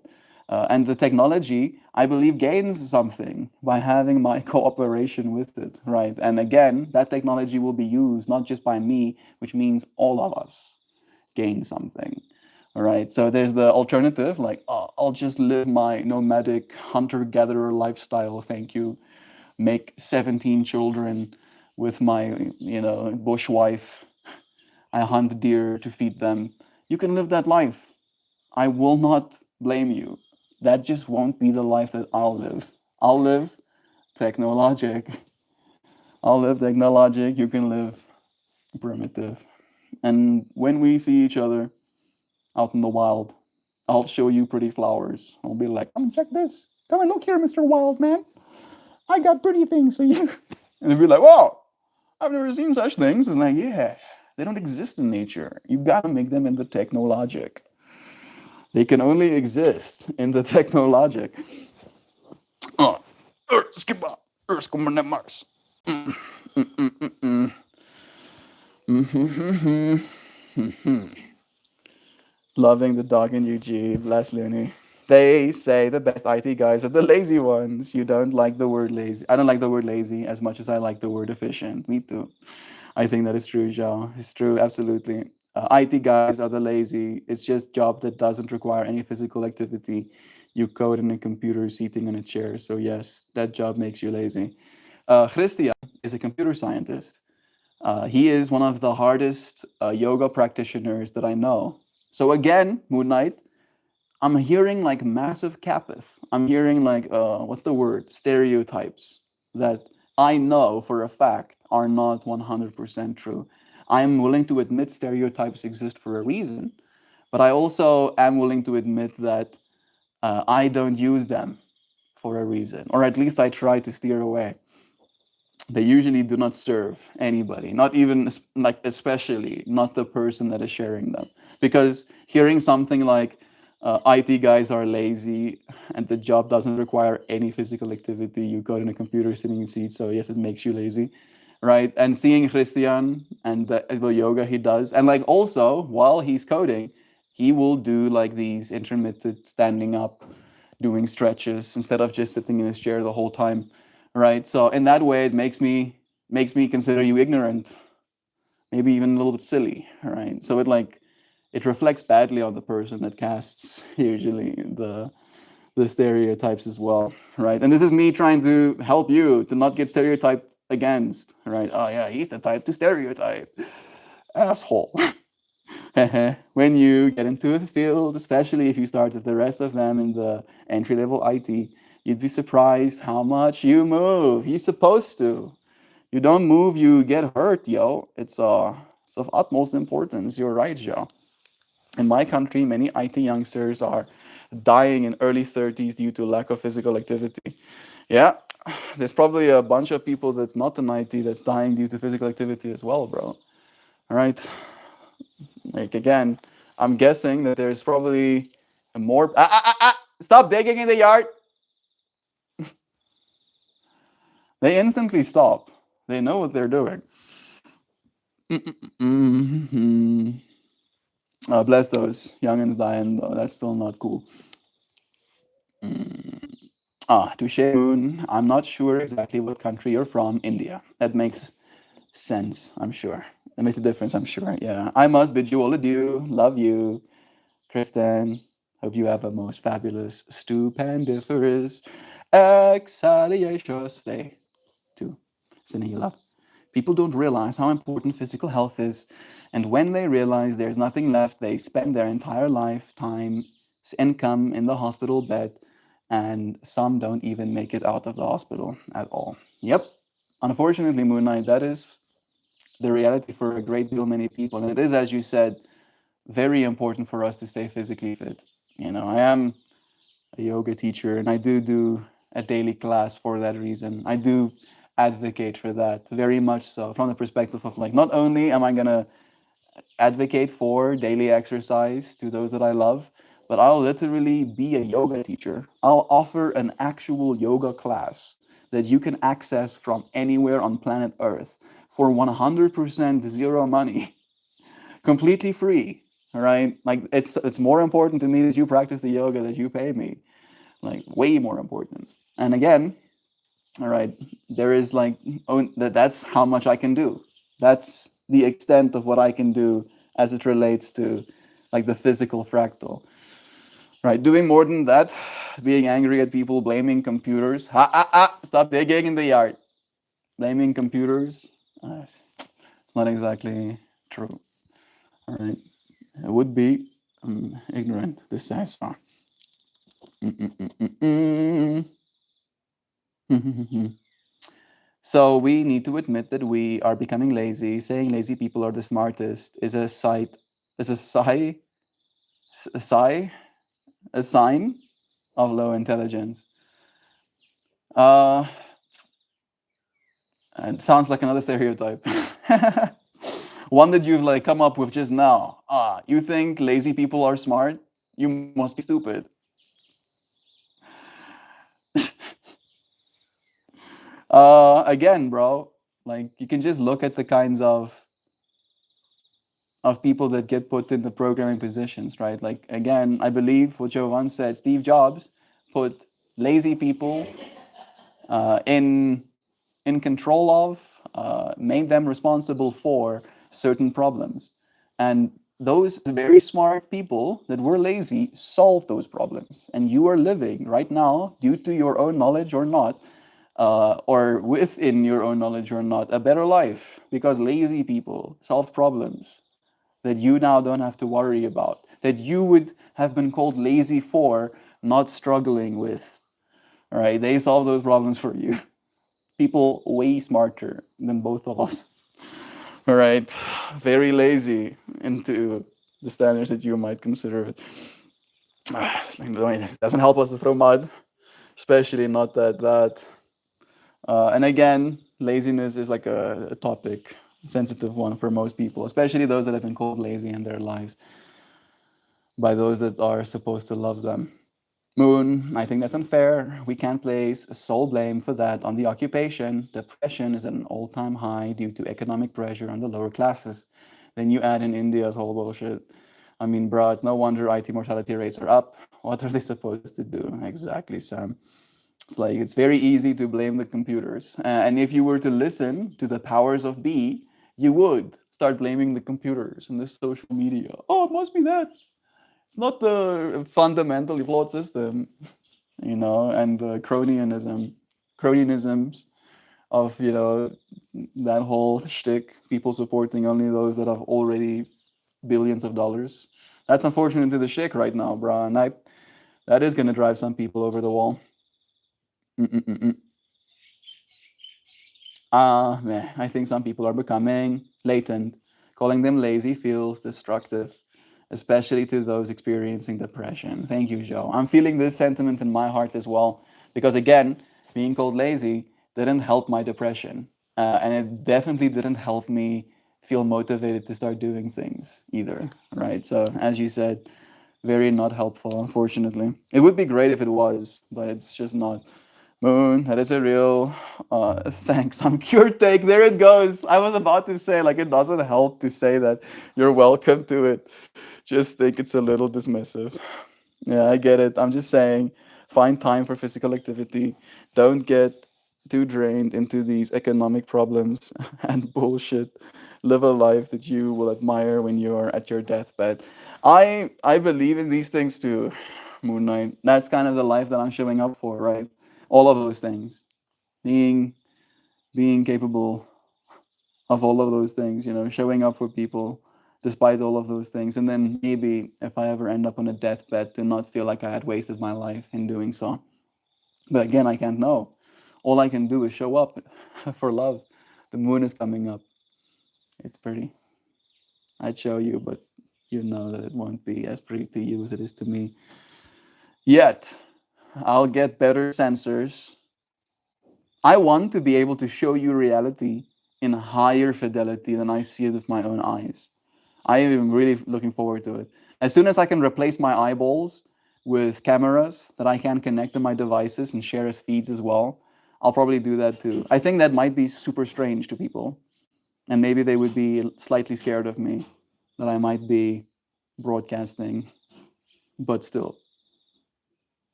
And the technology, I believe, gains something by having my cooperation with it, right? And again, that technology will be used not just by me, which means all of us gain something. All right. So there's the alternative, like, oh, I'll just live my nomadic hunter-gatherer lifestyle. Thank you. Make 17 children with my, bush wife. I hunt deer to feed them. You can live that life. I will not blame you. That just won't be the life that I'll live. I'll live technologic. I'll live technologic. You can live primitive. And when we see each other out in the wild, I'll show you pretty flowers. I'll be like, come check this. Come and look here, Mr. Wild Man. I got pretty things for you. And they'll be like, whoa, I've never seen such things. It's like, yeah, they don't exist in nature. You gotta make them in the technologic. They can only exist in the technologic. Oh, skipper, komende Mars. Loving the dog in UG, bless Looney. They say the best IT guys are the lazy ones. You don't like the word lazy. I don't like the word lazy as much as I like the word efficient. Me too. I think that is true, Joe. It's true, absolutely. IT guys are the lazy. It's just job that doesn't require any physical activity. You code in a computer sitting in a chair. So yes, that job makes you lazy. Christian is a computer scientist. He is one of the hardest yoga practitioners that I know. So again, Moon Knight, I'm hearing like massive capith. I'm hearing like, what's the word? Stereotypes that I know for a fact are not 100% true. I'm willing to admit stereotypes exist for a reason, but I also am willing to admit that I don't use them for a reason, or at least I try to steer away. They usually do not serve anybody, not even like, especially not the person that is sharing them. Because hearing something like IT guys are lazy and the job doesn't require any physical activity, you go in a computer sitting in seat, so yes, it makes you lazy, right? And seeing Christian and the yoga he does, and like also while he's coding, he will do like these intermittent standing up, doing stretches instead of just sitting in his chair the whole time, right? So in that way, it makes me consider you ignorant, maybe even a little bit silly, right? So it reflects badly on the person that casts usually the stereotypes as well, right? And this is me trying to help you to not get stereotyped against, right? Oh yeah, he's the type to stereotype, asshole. When you get into the field, especially if you start with the rest of them in the entry level IT, you'd be surprised how much you move. You're supposed to. You don't move, you get hurt, yo. It's of utmost importance. You're right, Joe. In my country, many IT youngsters are dying in early 30s due to lack of physical activity. Yeah, there's probably a bunch of people that's not in IT that's dying due to physical activity as well, bro. All right. Like again, I'm guessing that there's probably a more. Stop digging in the yard. They instantly stop. They know what they're doing. Mm-hmm. Bless those youngins dying though. That's still not cool. Touche Moon. I'm not sure exactly what country you're from. India. That makes sense, I'm sure. That makes a difference, I'm sure. Yeah. I must bid you all adieu. Love you, Kristen. Hope you have a most fabulous, stupendiferous, exhalacious day too. Sending you love. People don't realize how important physical health is, and when they realize there's nothing left, they spend their entire lifetime income in the hospital bed, and some don't even make it out of the hospital at all. Yep. Unfortunately, Moon Knight, that is the reality for a great deal many people. And it is, as you said, very important for us to stay physically fit. I am a yoga teacher and I do a daily class for that reason. I do advocate for that very much so, from the perspective of like, not only am I gonna advocate for daily exercise to those that I love, but I'll literally be a yoga teacher. I'll offer an actual yoga class that you can access from anywhere on planet Earth for 100% zero money, completely free. All right, like it's more important to me that you practice the yoga that you pay me, like way more important. And again, all right, there is like, oh, that's how much I can do. That's the extent of what I can do as it relates to like the physical fractal. Right, doing more than that, being angry at people, blaming computers. Ha ha ha! Stop digging in the yard. Blaming computers. It's not exactly true. All right, it would be ignorant to say so. So we need to admit that we are becoming lazy. Saying lazy people are the smartest is a sight, is a sigh, a sigh, a sign of low intelligence. Uh, it sounds like another stereotype. One that you've like come up with just now. You think lazy people are smart? You must be stupid. Again, bro, like you can just look at the kinds of people that get put in the programming positions, right? Like again, I believe what Joe once said, Steve Jobs put lazy people in control of, made them responsible for certain problems, and those very smart people that were lazy solved those problems, and you are living right now, due to your own knowledge or not, or within your own knowledge or not, a better life because lazy people solved problems that you now don't have to worry about, that you would have been called lazy for not struggling with. All right, they solve those problems for you. People way smarter than both of us. All right, very lazy into the standards that you might consider it. It doesn't help us to throw mud, especially not that. And again, laziness is like a topic, sensitive one for most people, especially those that have been called lazy in their lives by those that are supposed to love them. Moon, I think that's unfair. We can't place sole blame for that on the occupation. Depression is at an all-time high due to economic pressure on the lower classes. Then you add in India's whole bullshit. I mean, bro, it's no wonder IT mortality rates are up. What are they supposed to do? Exactly, Sam. It's like it's very easy to blame the computers. And if you were to listen to the powers of be, you would start blaming the computers and the social media. Oh, it must be that. It's not the fundamentally flawed system, and the cronyisms of, that whole shtick, people supporting only those that have already billions of dollars. That's unfortunately the shtick right now, bro, and that is going to drive some people over the wall. Mm-mm-mm-mm. Man, I think some people are becoming latent. Calling them lazy feels destructive, especially to those experiencing depression. Thank you, Joe. I'm feeling this sentiment in my heart as well, because again, being called lazy didn't help my depression. And it definitely didn't help me feel motivated to start doing things either, right? So, as you said, very not helpful, unfortunately. It would be great if it was, but it's just not. Moon, that is a real thanks. I'm cured take. There it goes. I was about to say, like, it doesn't help to say that you're welcome to it. Just think it's a little dismissive. Yeah, I get it. I'm just saying, find time for physical activity. Don't get too drained into these economic problems and bullshit. Live a life that you will admire when you're at your deathbed. I believe in these things too, Moon Knight. That's kind of the life that I'm showing up for, right? All of those things. Being being capable of all of those things, showing up for people despite all of those things. And then maybe if I ever end up on a deathbed, to not feel like I had wasted my life in doing so. But again, I can't know. All I can do is show up for love. The moon is coming up. It's pretty. I'd show you, but you know that it won't be as pretty to you as it is to me. Yet, I'll get better sensors. I want to be able to show you reality in higher fidelity than I see it with my own eyes. I am really looking forward to it. As soon as I can replace my eyeballs with cameras that I can connect to my devices and share as feeds as well, I'll probably do that too. I think that might be super strange to people, and maybe they would be slightly scared of me that I might be broadcasting, but still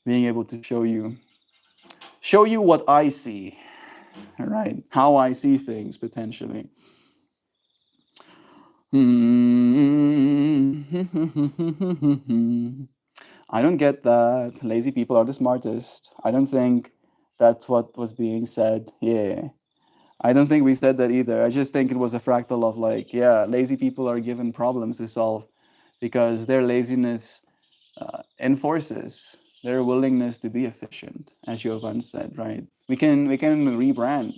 being able to show you what I see, right? How I see things potentially. I don't get that. Lazy people are the smartest. I don't think that's what was being said. Yeah. I don't think we said that either. I just think it was a fractal of like, yeah, lazy people are given problems to solve because their laziness enforces their willingness to be efficient, as you have once said, right? We can rebrand.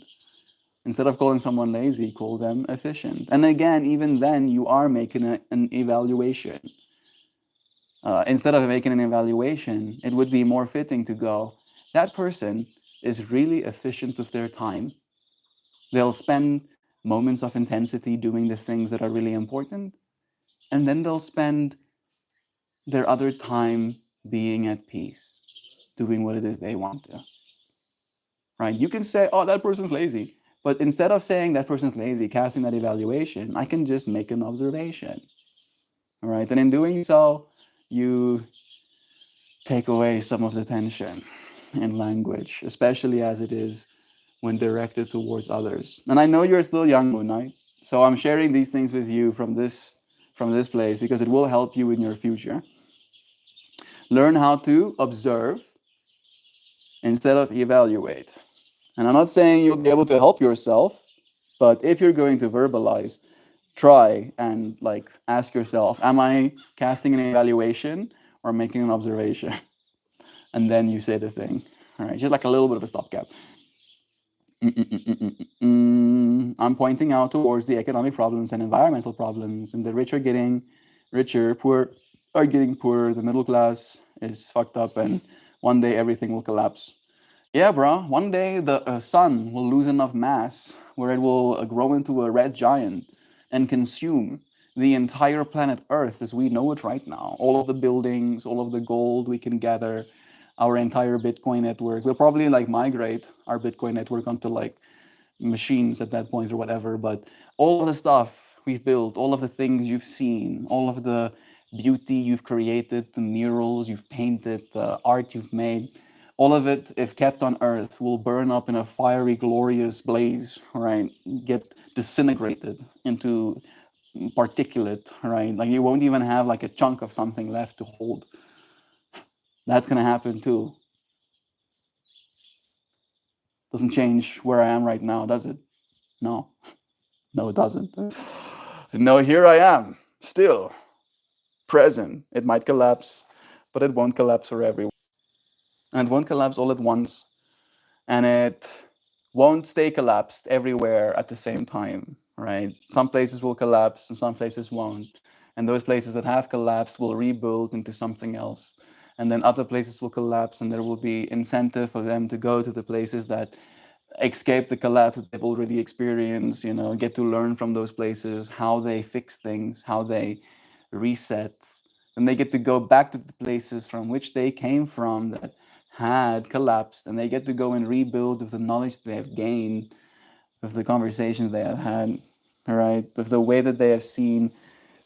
Instead of calling someone lazy, call them efficient. And again, even then, you are making an evaluation. Instead of making an evaluation, it would be more fitting to go, that person is really efficient with their time. They'll spend moments of intensity doing the things that are really important, and then they'll spend their other time being at peace, doing what it is they want to. Right? You can say, oh, that person's lazy. But instead of saying that person's lazy, casting that evaluation, I can just make an observation. All right. And in doing so, you take away some of the tension in language, especially as it is when directed towards others. And I know you're still young, Moon Knight, so I'm sharing these things with you from this place because it will help you in your future. Learn how to observe instead of evaluate. And I'm not saying you'll be able to help yourself, but if you're going to verbalize, try and like ask yourself, am I casting an evaluation or making an observation? And then you say the thing. All right, just like a little bit of a stopgap. I'm pointing out towards the economic problems and environmental problems, and the rich are getting richer, poor are getting poorer, the middle class is fucked up, and one day everything will collapse. Yeah, bro. One day the sun will lose enough mass where it will grow into a red giant and consume the entire planet Earth as we know it right now. All of the buildings, all of the gold we can gather, our entire Bitcoin network. We'll probably like migrate our Bitcoin network onto like machines at that point or whatever. But all of the stuff we've built, all of the things you've seen, all of the beauty you've created, the murals you've painted, the art you've made, all of it, if kept on Earth, will burn up in a fiery, glorious blaze, right? Get disintegrated into particulate, right? Like you won't even have like a chunk of something left to hold. That's gonna happen too. Doesn't change where I am right now, does it? No. No, it doesn't. No, here I am, still present. It might collapse, but it won't collapse for everyone. And it won't collapse all at once. And it won't stay collapsed everywhere at the same time, right? Some places will collapse and some places won't. And those places that have collapsed will rebuild into something else. And then other places will collapse, and there will be incentive for them to go to the places that escape the collapse that they've already experienced, get to learn from those places, how they fix things, how they reset. And they get to go back to the places from which they came from that had collapsed, and they get to go and rebuild with the knowledge they have gained, with the conversations they have had, right? With the way that they have seen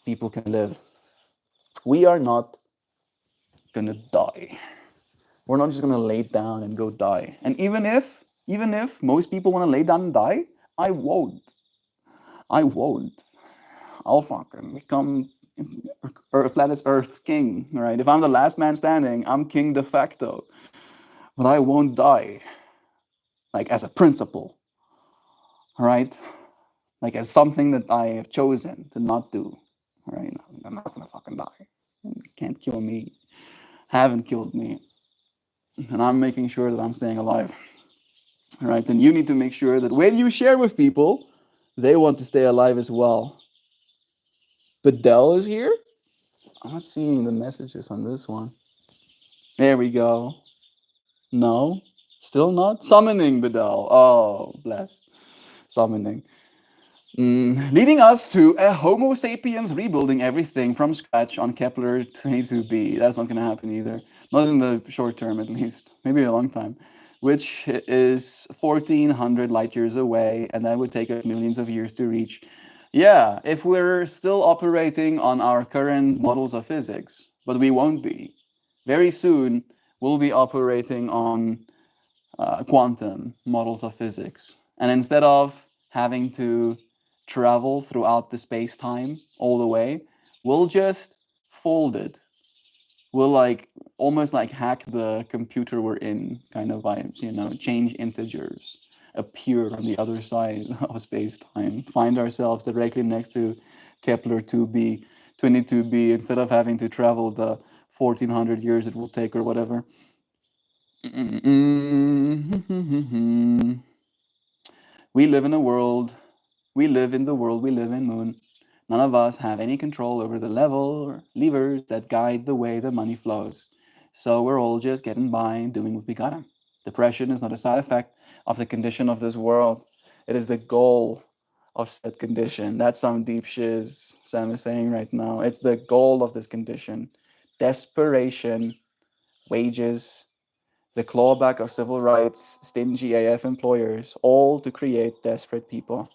people can live. We are not gonna die. We're not just gonna lay down and go die. And even if most people want to lay down and die, I won't. I won't. I'll fucking become planet Earth's king, right? If I'm the last man standing, I'm king de facto. But I won't die, like as a principle, right? Like as something that I have chosen to not do, right? I'm not gonna fucking die. You can't kill me. Haven't killed me. And I'm making sure that I'm staying alive. Right? And you need to make sure that when you share with people, they want to stay alive as well. Bedell is here? I'm not seeing the messages on this one. There we go. No, still not. Summoning Bedell. Oh, bless. Summoning. Leading us to a Homo sapiens rebuilding everything from scratch on Kepler 22b. That's not going to happen either. Not in the short term, at least. Maybe a long time. Which is 1400 light years away, and that would take us millions of years to reach. Yeah, if we're still operating on our current models of physics, but we won't be. Very soon, we'll be operating on quantum models of physics. And instead of having to travel throughout the space time all the way, we'll just fold it. We'll like almost like hack the computer we're in kind of vibes, change integers, appear on the other side of space time, find ourselves directly next to Kepler 2b, 22b, instead of having to travel the 1400 years it will take or whatever. We live in a world, we live in the world we live in, Moon. None of us have any control over the level or levers that guide the way the money flows. So we're all just getting by and doing what we gotta. Depression is not a side effect of the condition of this world. It is the goal of said condition. That's some deep shiz Sam is saying right now. It's the goal of this condition. Desperation, wages, the clawback of civil rights, stingy AF employers, all to create desperate people.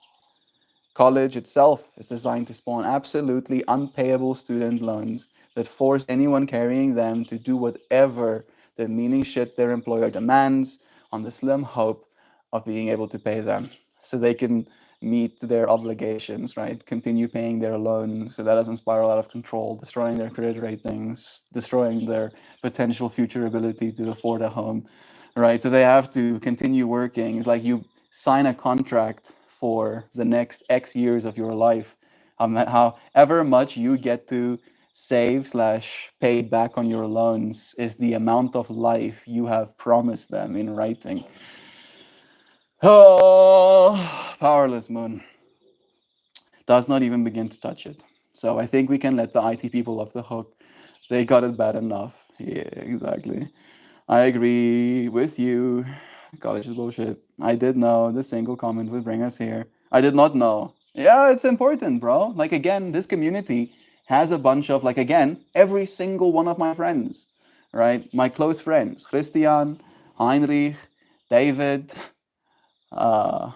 College itself is designed to spawn absolutely unpayable student loans that force anyone carrying them to do whatever the meaning shit their employer demands on the slim hope of being able to pay them so they can meet their obligations, right? Continue paying their loans so that doesn't spiral out of control, destroying their credit ratings, destroying their potential future ability to afford a home, right? So they have to continue working. It's like you sign a contract for the next X years of your life, however much you get to save slash pay back on your loans is the amount of life you have promised them in writing. Oh, powerless, Moon. Does not even begin to touch it. So I think we can let the IT people off the hook. They got it bad enough. Yeah, exactly. I agree with you. College is bullshit. I did know this single comment would bring us here. I did not know. Yeah, it's important, bro. Like, again, this community has a bunch of, like, again, every single one of my friends, right? My close friends, Christian, Heinrich, David, uh,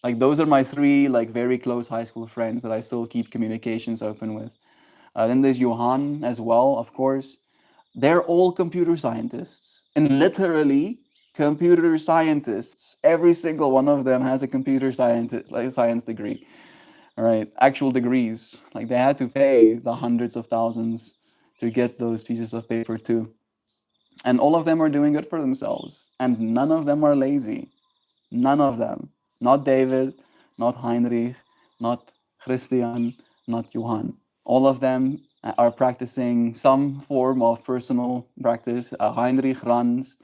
like, those are my three, like, very close high school friends that I still keep communications open with. Then there's Johan as well, of course. They're all computer scientists, and literally computer scientists. Every single one of them has a computer science degree. All right, actual degrees. Like they had to pay the hundreds of thousands to get those pieces of paper too. And all of them are doing good for themselves, and none of them are lazy. None of them. Not David, not Heinrich, not Christian, not Johann. All of them are practicing some form of personal practice. Heinrich runs,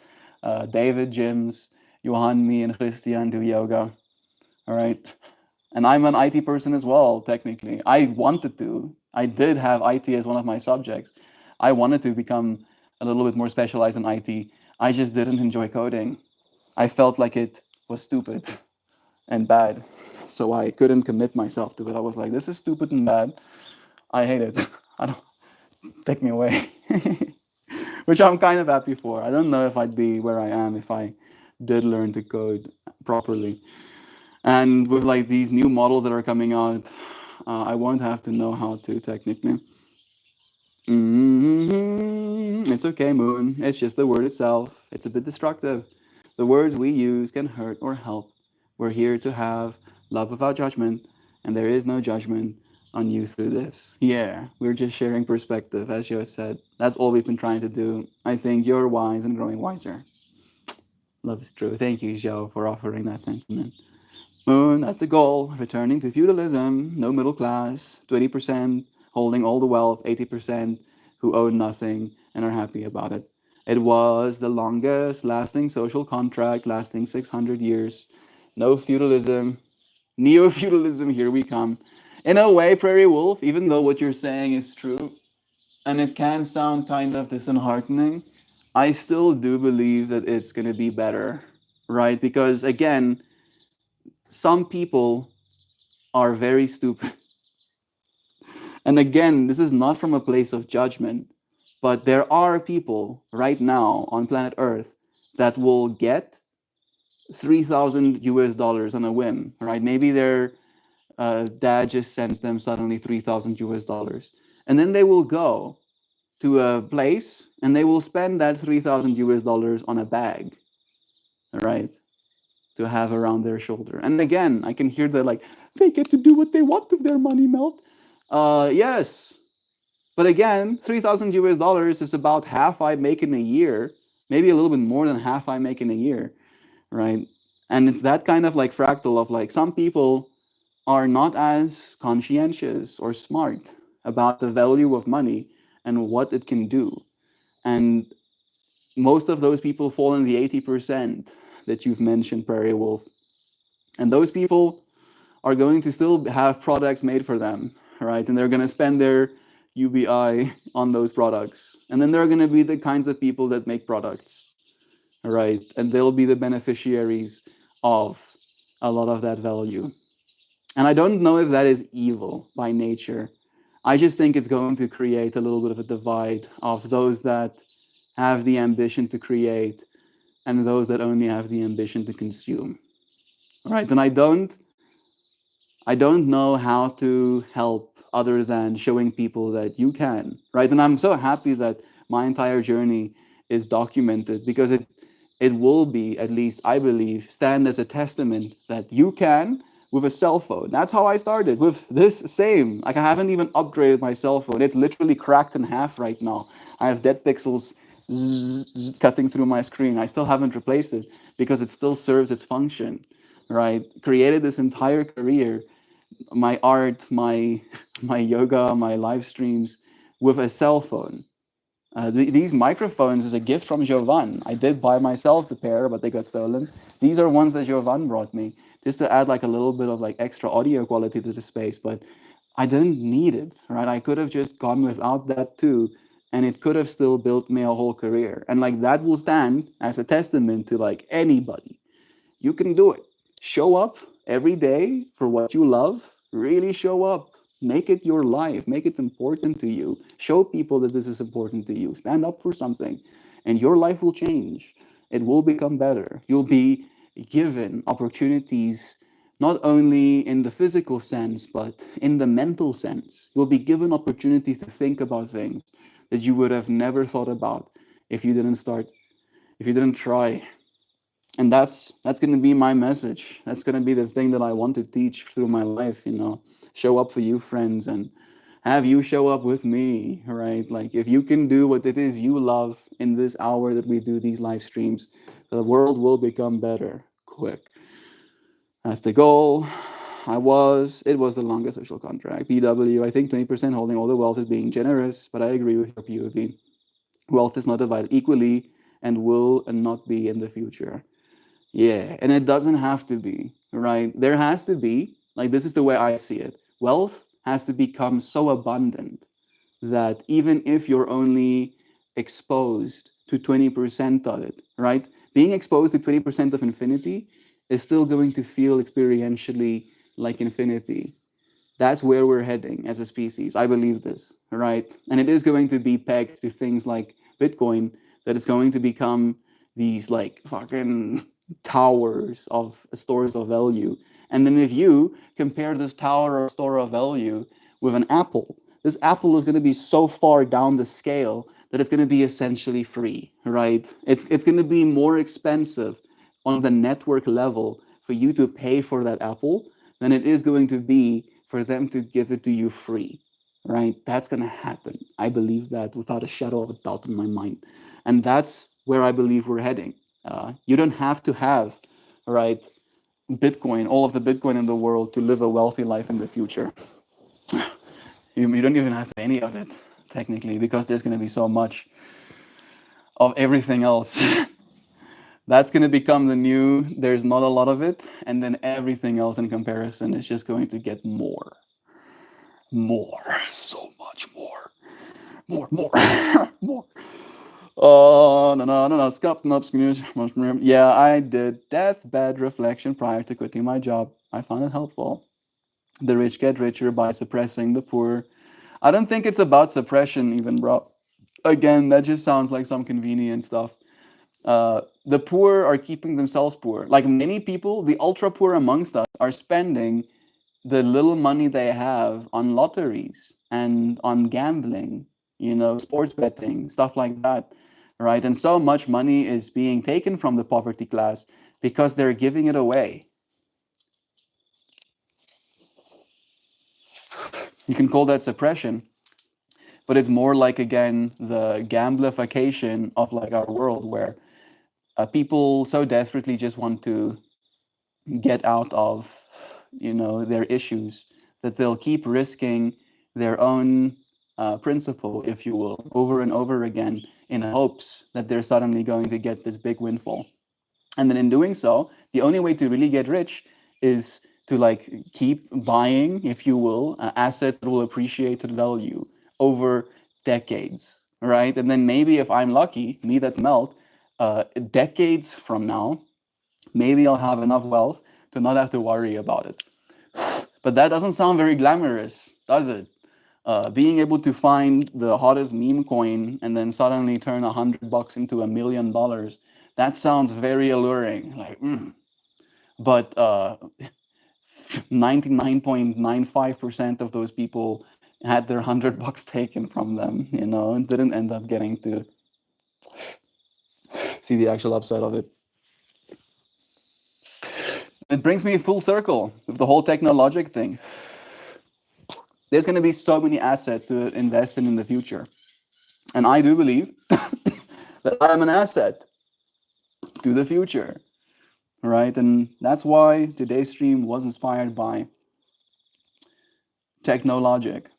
David gyms, Johann, me, and Christian do yoga. All right. And I'm an IT person as well, technically. I wanted to. I did have IT as one of my subjects. I wanted to become a little bit more specialized in IT. I just didn't enjoy coding. I felt like it was stupid and bad. So I couldn't commit myself to it. I was like, this is stupid and bad. I hate it. I don't take me away. Which I'm kind of happy for. I don't know if I'd be where I am if I did learn to code properly. And with like these new models that are coming out, I won't have to know how to technically. It's okay, Moon. It's just the word itself. It's a bit destructive. The words we use can hurt or help. We're here to have love without judgment, and there is no judgment on you through this. Yeah, we're just sharing perspective, as Joe said. That's all we've been trying to do. I think you're wise and growing wiser. Love is true. Thank you, Joe, for offering that sentiment. Moon, that's the goal. Returning to feudalism, no middle class, 20% holding all the wealth, 80% who own nothing and are happy about it. It was the longest lasting social contract, lasting 600 years. No feudalism, neo feudalism, here we come. In a way, Prairie Wolf, even though what you're saying is true, and it can sound kind of disheartening, I still do believe that it's going to be better, right? Because again, some people are very stupid. And again, this is not from a place of judgment, but there are people right now on planet Earth that will get 3,000 US dollars on a whim, right? Maybe their dad just sends them suddenly 3,000 US dollars. And then they will go to a place and they will spend that 3,000 US dollars on a bag, right? To have around their shoulder. And again, I can hear that like, they get to do what they want with their money, Melt. Yes. But again, 3,000 US dollars is about half I make in a year, maybe a little bit more than half I make in a year, right? And it's that kind of like fractal of like some people are not as conscientious or smart about the value of money and what it can do. And most of those people fall in the 80% that you've mentioned, Prairie Wolf. And those people are going to still have products made for them, right? And they're going to spend their UBI on those products. And then there are going to be the kinds of people that make products, right? And they'll be the beneficiaries of a lot of that value. And I don't know if that is evil by nature. I just think it's going to create a little bit of a divide of those that have the ambition to create and those that only have the ambition to consume. Right? And I don't know how to help other than showing people that you can, right? And I'm so happy that my entire journey is documented because it will be, at least I believe, stand as a testament that you can with a cell phone. That's how I started, with this same. Like I haven't even upgraded my cell phone. It's literally cracked in half right now. I have dead pixels cutting through my screen. I still haven't replaced it because it still serves its function, right? Created this entire career, my art, my yoga, my live streams with a cell phone. These microphones is a gift from Jovan. I did buy myself the pair, but they got stolen. These are ones that Jovan brought me just to add like a little bit of like extra audio quality to the space, but I didn't need it, right? I could have just gone without that too, and it could have still built me a whole career. And like that will stand as a testament to like anybody. You can do it. Show up every day for what you love. Really show up. Make it your life. Make it important to you. Show people that this is important to you. Stand up for something, and your life will change. It will become better. You'll be given opportunities not only in the physical sense, but in the mental sense. You'll be given opportunities to think about things that you would have never thought about if you didn't start, if you didn't try. And that's going to be my message. That's going to be the thing that I want to teach through my life, show up for you, friends, and have you show up with me, right? Like if you can do what it is you love in this hour that we do these live streams, the world will become better quick. That's the goal. It was the longest social contract. PW, I think 20% holding all the wealth is being generous, but I agree with your POV. Wealth is not divided equally and will and not be in the future. Yeah, and it doesn't have to be, right? There has to be, like, this is the way I see it. Wealth has to become so abundant that even if you're only exposed to 20% of it, right? Being exposed to 20% of infinity is still going to feel experientially like infinity. That's where we're heading as a species. I believe this, right? And it is going to be pegged to things like Bitcoin, that is going to become these like fucking towers of stores of value. And then if you compare this tower or store of value with an apple, this apple is going to be so far down the scale that it's going to be essentially free, right? It's going to be more expensive on the network level for you to pay for that apple than it is going to be for them to give it to you free, right? That's going to happen. I believe that without a shadow of a doubt in my mind. And that's where I believe we're heading. You don't have to have, right, Bitcoin, all of the Bitcoin in the world to live a wealthy life in the future. You don't even have to have any of it, technically, because there's going to be so much of everything else. That's going to become the new, there's not a lot of it, and then everything else in comparison is just going to get more. More. So much more. More. More. Oh, no. Scop, no, yeah, I did deathbed reflection prior to quitting my job. I found it helpful. The rich get richer by suppressing the poor. I don't think it's about suppression, even, bro. Again, that just sounds like some convenient stuff. The poor are keeping themselves poor. Like many people, the ultra poor amongst us are spending the little money they have on lotteries and on gambling, sports betting, stuff like that, right? And so much money is being taken from the poverty class because they're giving it away. You can call that suppression, but it's more like, again, the gamblification of like our world where people so desperately just want to get out of their issues that they'll keep risking their own principle, if you will, over and over again in hopes that they're suddenly going to get this big windfall. And then in doing so, the only way to really get rich is to like keep buying, if you will, assets that will appreciate in value over decades, right? And then maybe if I'm lucky, me, that's Melt, decades from now, maybe I'll have enough wealth to not have to worry about it. But that doesn't sound very glamorous, does it? Being able to find the hottest meme coin and then suddenly turn $100 into $1 million, that sounds very alluring. Like, but 99.95% of those people had their $100 taken from them, and didn't end up getting to see the actual upside of it. It brings me full circle with the whole technologic thing. There's going to be so many assets to invest in the future. And I do believe that I am an asset to the future, right? And that's why today's stream was inspired by Technologic.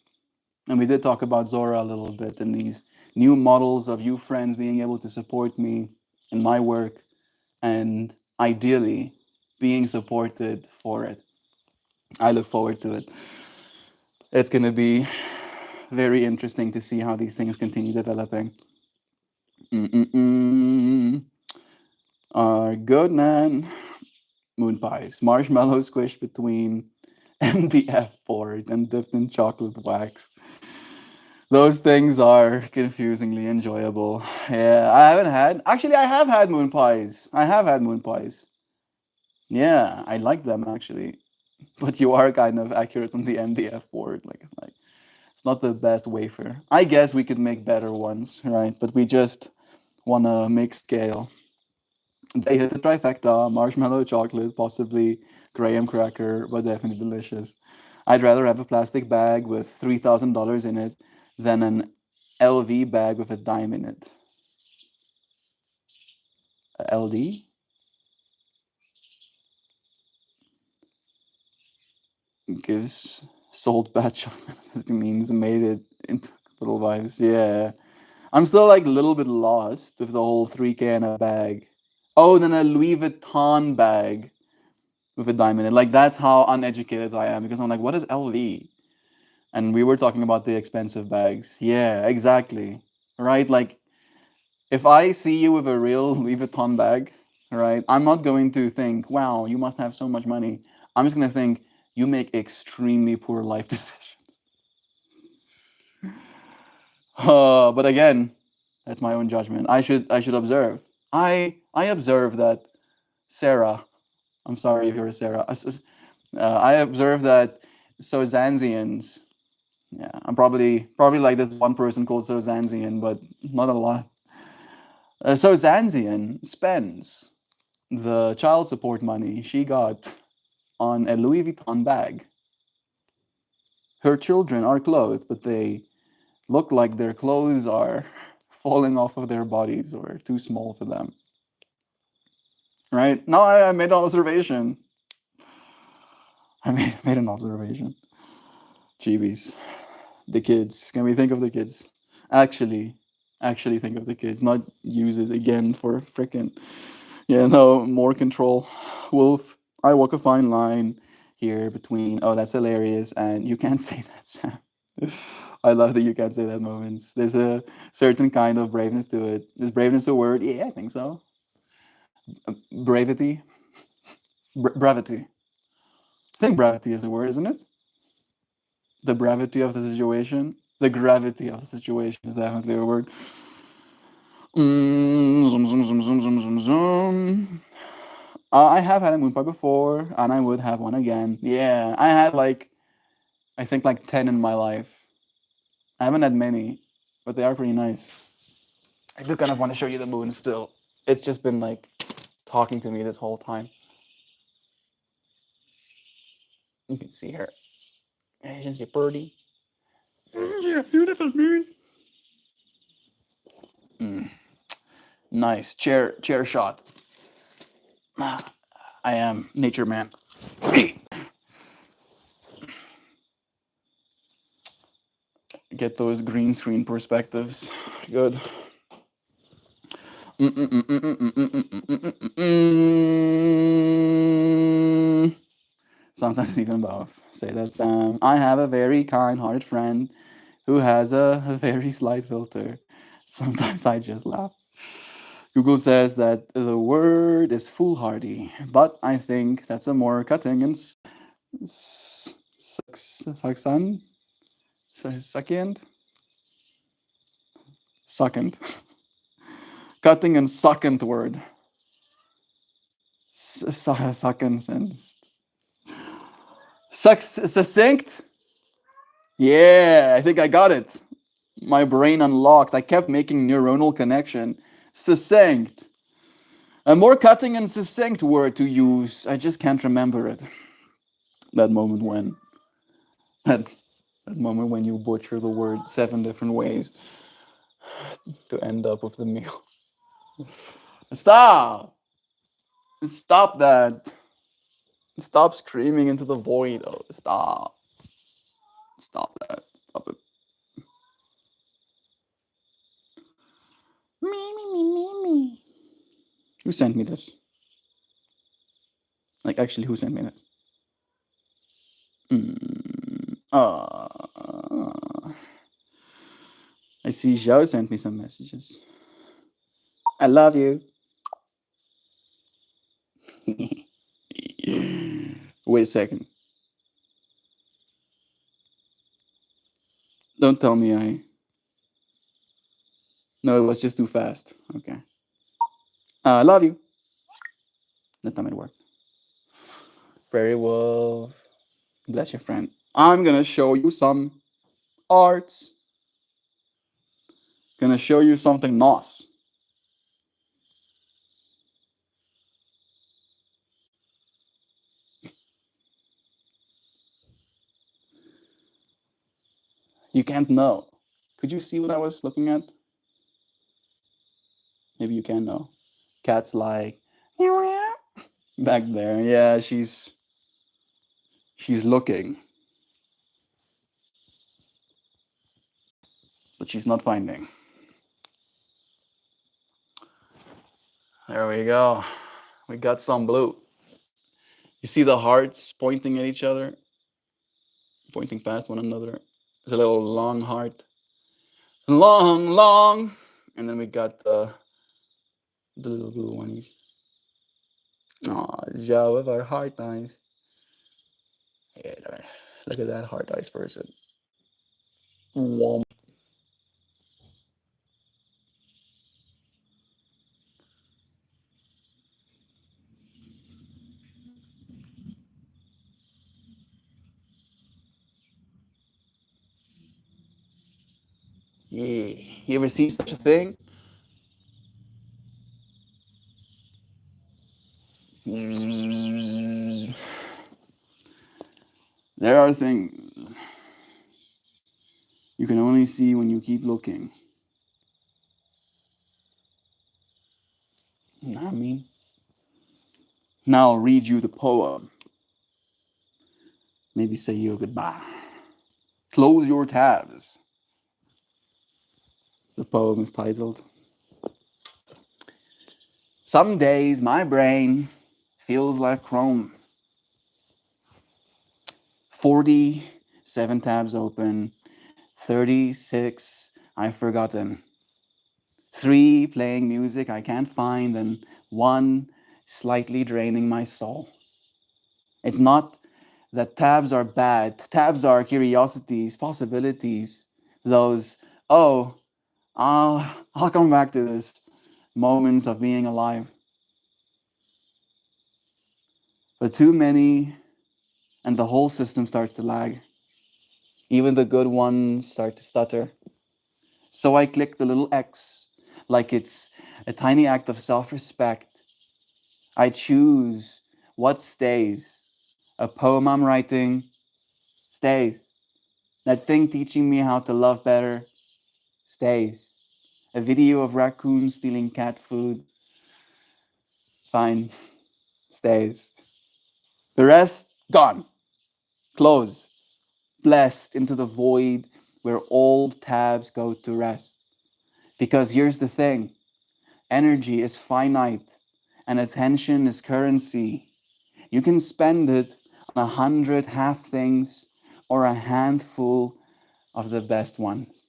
And we did talk about Zora a little bit and these new models of you friends being able to support me in my work and ideally being supported for it. I look forward to it. It's going to be very interesting to see how these things continue developing. Good, man. Moon pies. Marshmallow squished between MDF board and dipped in chocolate wax. Those things are confusingly enjoyable. Yeah, I haven't had. Actually, I have had moon pies. I have had moon pies. Yeah, I like them actually. But you are kind of accurate on the MDF board. Like it's not the best wafer. I guess we could make better ones, right? But we just want to make scale. They hit the trifecta: marshmallow, chocolate, possibly graham cracker, but definitely delicious. I'd rather have a plastic bag with $3,000 in it than an LV bag with a dime in it. LD gives sold batch of means made it into little vibes. Yeah. I'm still like a little bit lost with the whole 3K in a bag. Oh, then a Louis Vuitton bag with a dime in it. Like that's how uneducated I am because I'm like, what is LV? And we were talking about the expensive bags. Yeah, exactly. Right? Like if I see you with a real Louis Vuitton bag, right, I'm not going to think, wow, you must have so much money. I'm just going to think, you make extremely poor life decisions. But again, that's my own judgment. I should observe. I observe that Sarah, I'm sorry if you're a Sarah, I observe that Sozanzians, yeah, I'm probably like this one person called Sozanzian, but not a lot. Sozanzian spends the child support money she got on a Louis Vuitton bag. Her children are clothed, but they look like their clothes are falling off of their bodies or too small for them. Right? No, I made an observation. I made an observation. Jeebies. The kids. Can we think of the kids? Actually, actually think of the kids, not use it again for frickin', more control. Wolf, I walk a fine line here between, oh, that's hilarious, and you can't say that, Sam. I love that you can't say that moments. There's a certain kind of braveness to it. Is braveness a word? Yeah, I think so. Bravity? Brevity. I think brevity is a word, isn't it? The brevity of the situation. The gravity of the situation is definitely a word. Zoom, zoom, zoom, zoom, zoom, zoom, zoom. I have had a moon pie before, and I would have one again. Yeah, I had like, I think like 10 in my life. I haven't had many, but they are pretty nice. I do kind of want to show you the moon still. It's just been like talking to me this whole time. You can see her. Isn't she pretty? Isn't she a beautiful moon? Nice chair shot. I am nature man. Get those green screen perspectives. Good. Sometimes even both. Say that, Sam. I have a very kind-hearted friend who has a very slight filter. Sometimes I just laugh. Google says that the word is foolhardy, but I think that's a more cutting and succinct, succulent, cutting and succulent word. Succulent and succinct. Yeah, I think I got it. My brain unlocked. I kept making neuronal connection. Succinct. A more cutting and succinct word to use. I just can't remember it. That moment when that, that moment when you butcher the word 7 different ways to end up with the meal. Stop! Stop that. Stop screaming into the void. Oh, stop. Stop that. Stop it. Me. Who sent me this? Like, actually, who sent me this? I see Joe sent me some messages. I love you. Wait a second. Don't tell me I. No, it was just too fast. Okay. I love you. That time it worked. Very well. Bless your friend. I'm gonna show you some arts. Gonna show you something nice. You can't know. Could you see what I was looking at? Maybe you can know. Cat's like back there. Yeah, she's looking, but she's not finding. There we go. We got some blue. You see the hearts pointing at each other, pointing past one another. There's a little long heart. Long. And then we got the little blue ones. Oh, Joe with our heart eyes. Yeah, look at that heart eyes person. Womp. Yeah. You ever seen such a thing? There are things you can only see when you keep looking. You know what I mean? Now I'll read you the poem. Maybe say your goodbye. Close your tabs. The poem is titled, Some days my brain feels like Chrome. 47 tabs open, 36 I've forgotten, 3 playing music I can't find, and 1 slightly draining my soul. It's not that tabs are bad. Tabs are curiosities, possibilities, those, oh, I'll come back to this, moments of being alive. But too many, and the whole system starts to lag. Even the good ones start to stutter. So I click the little X, like it's a tiny act of self respect. I choose what stays. A poem I'm writing stays. That thing teaching me how to love better stays. A video of raccoons stealing cat food, fine, stays. The rest, gone, closed, blessed into the void where old tabs go to rest. Because here's the thing, energy is finite and attention is currency. You can spend it on 100 half things or a handful of the best ones.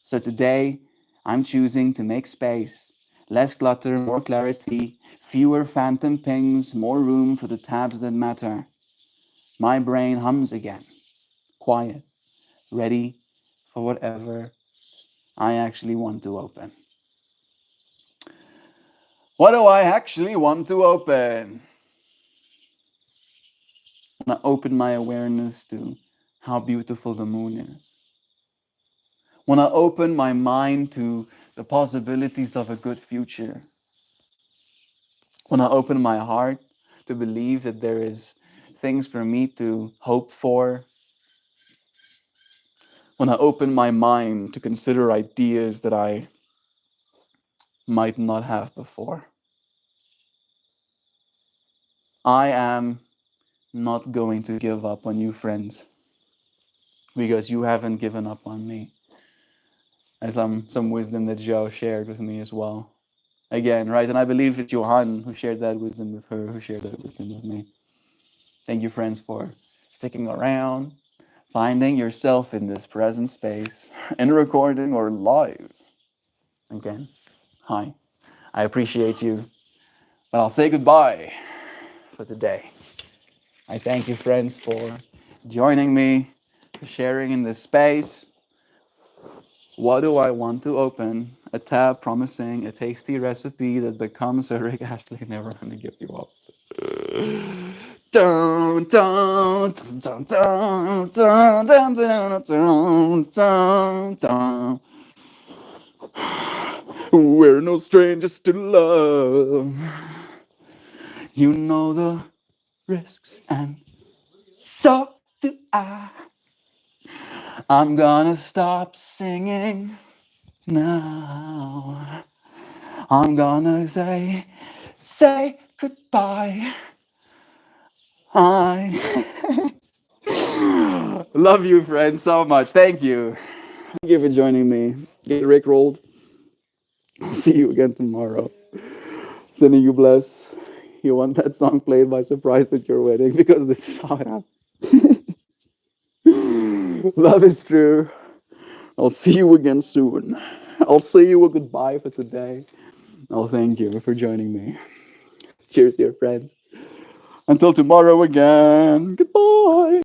So today, I'm choosing to make space. Less clutter, more clarity, fewer phantom pings, more room for the tabs that matter. My brain hums again, quiet, ready for whatever I actually want to open. What do I actually want to open? I want to open my awareness to how beautiful the moon is. Want to open my mind to the possibilities of a good future. Want to open my heart to believe that there is things for me to hope for. Want to open my mind to consider ideas that I might not have before. I am not going to give up on you, friends, because you haven't given up on me. And some wisdom that Joe shared with me as well. Again, right? And I believe it's Johan who shared that wisdom with her, who shared that wisdom with me. Thank you, friends, for sticking around, finding yourself in this present space, in recording or live. Again, hi. I appreciate you, but I'll say goodbye for today. I thank you, friends, for joining me, for sharing in this space. What do I want to open? A tab promising a tasty recipe that becomes a Rick Ashley never gonna give you up. Dun, dun, dun, dun, dun, dun, dun, dun, dun, dun. We're no strangers to love. You know the risks, and so do I. I'm gonna stop singing now. I'm gonna say goodbye. I love you, friends, so much. Thank you. Thank you for joining me. Get Rick rolled. I'll see you again tomorrow. Sending you bless. You want that song played by surprise at your wedding because this is how it happened. Love is true. I'll see you again soon. I'll say you a goodbye for today. I'll thank you for joining me. Cheers, dear friends. Until tomorrow again. Goodbye.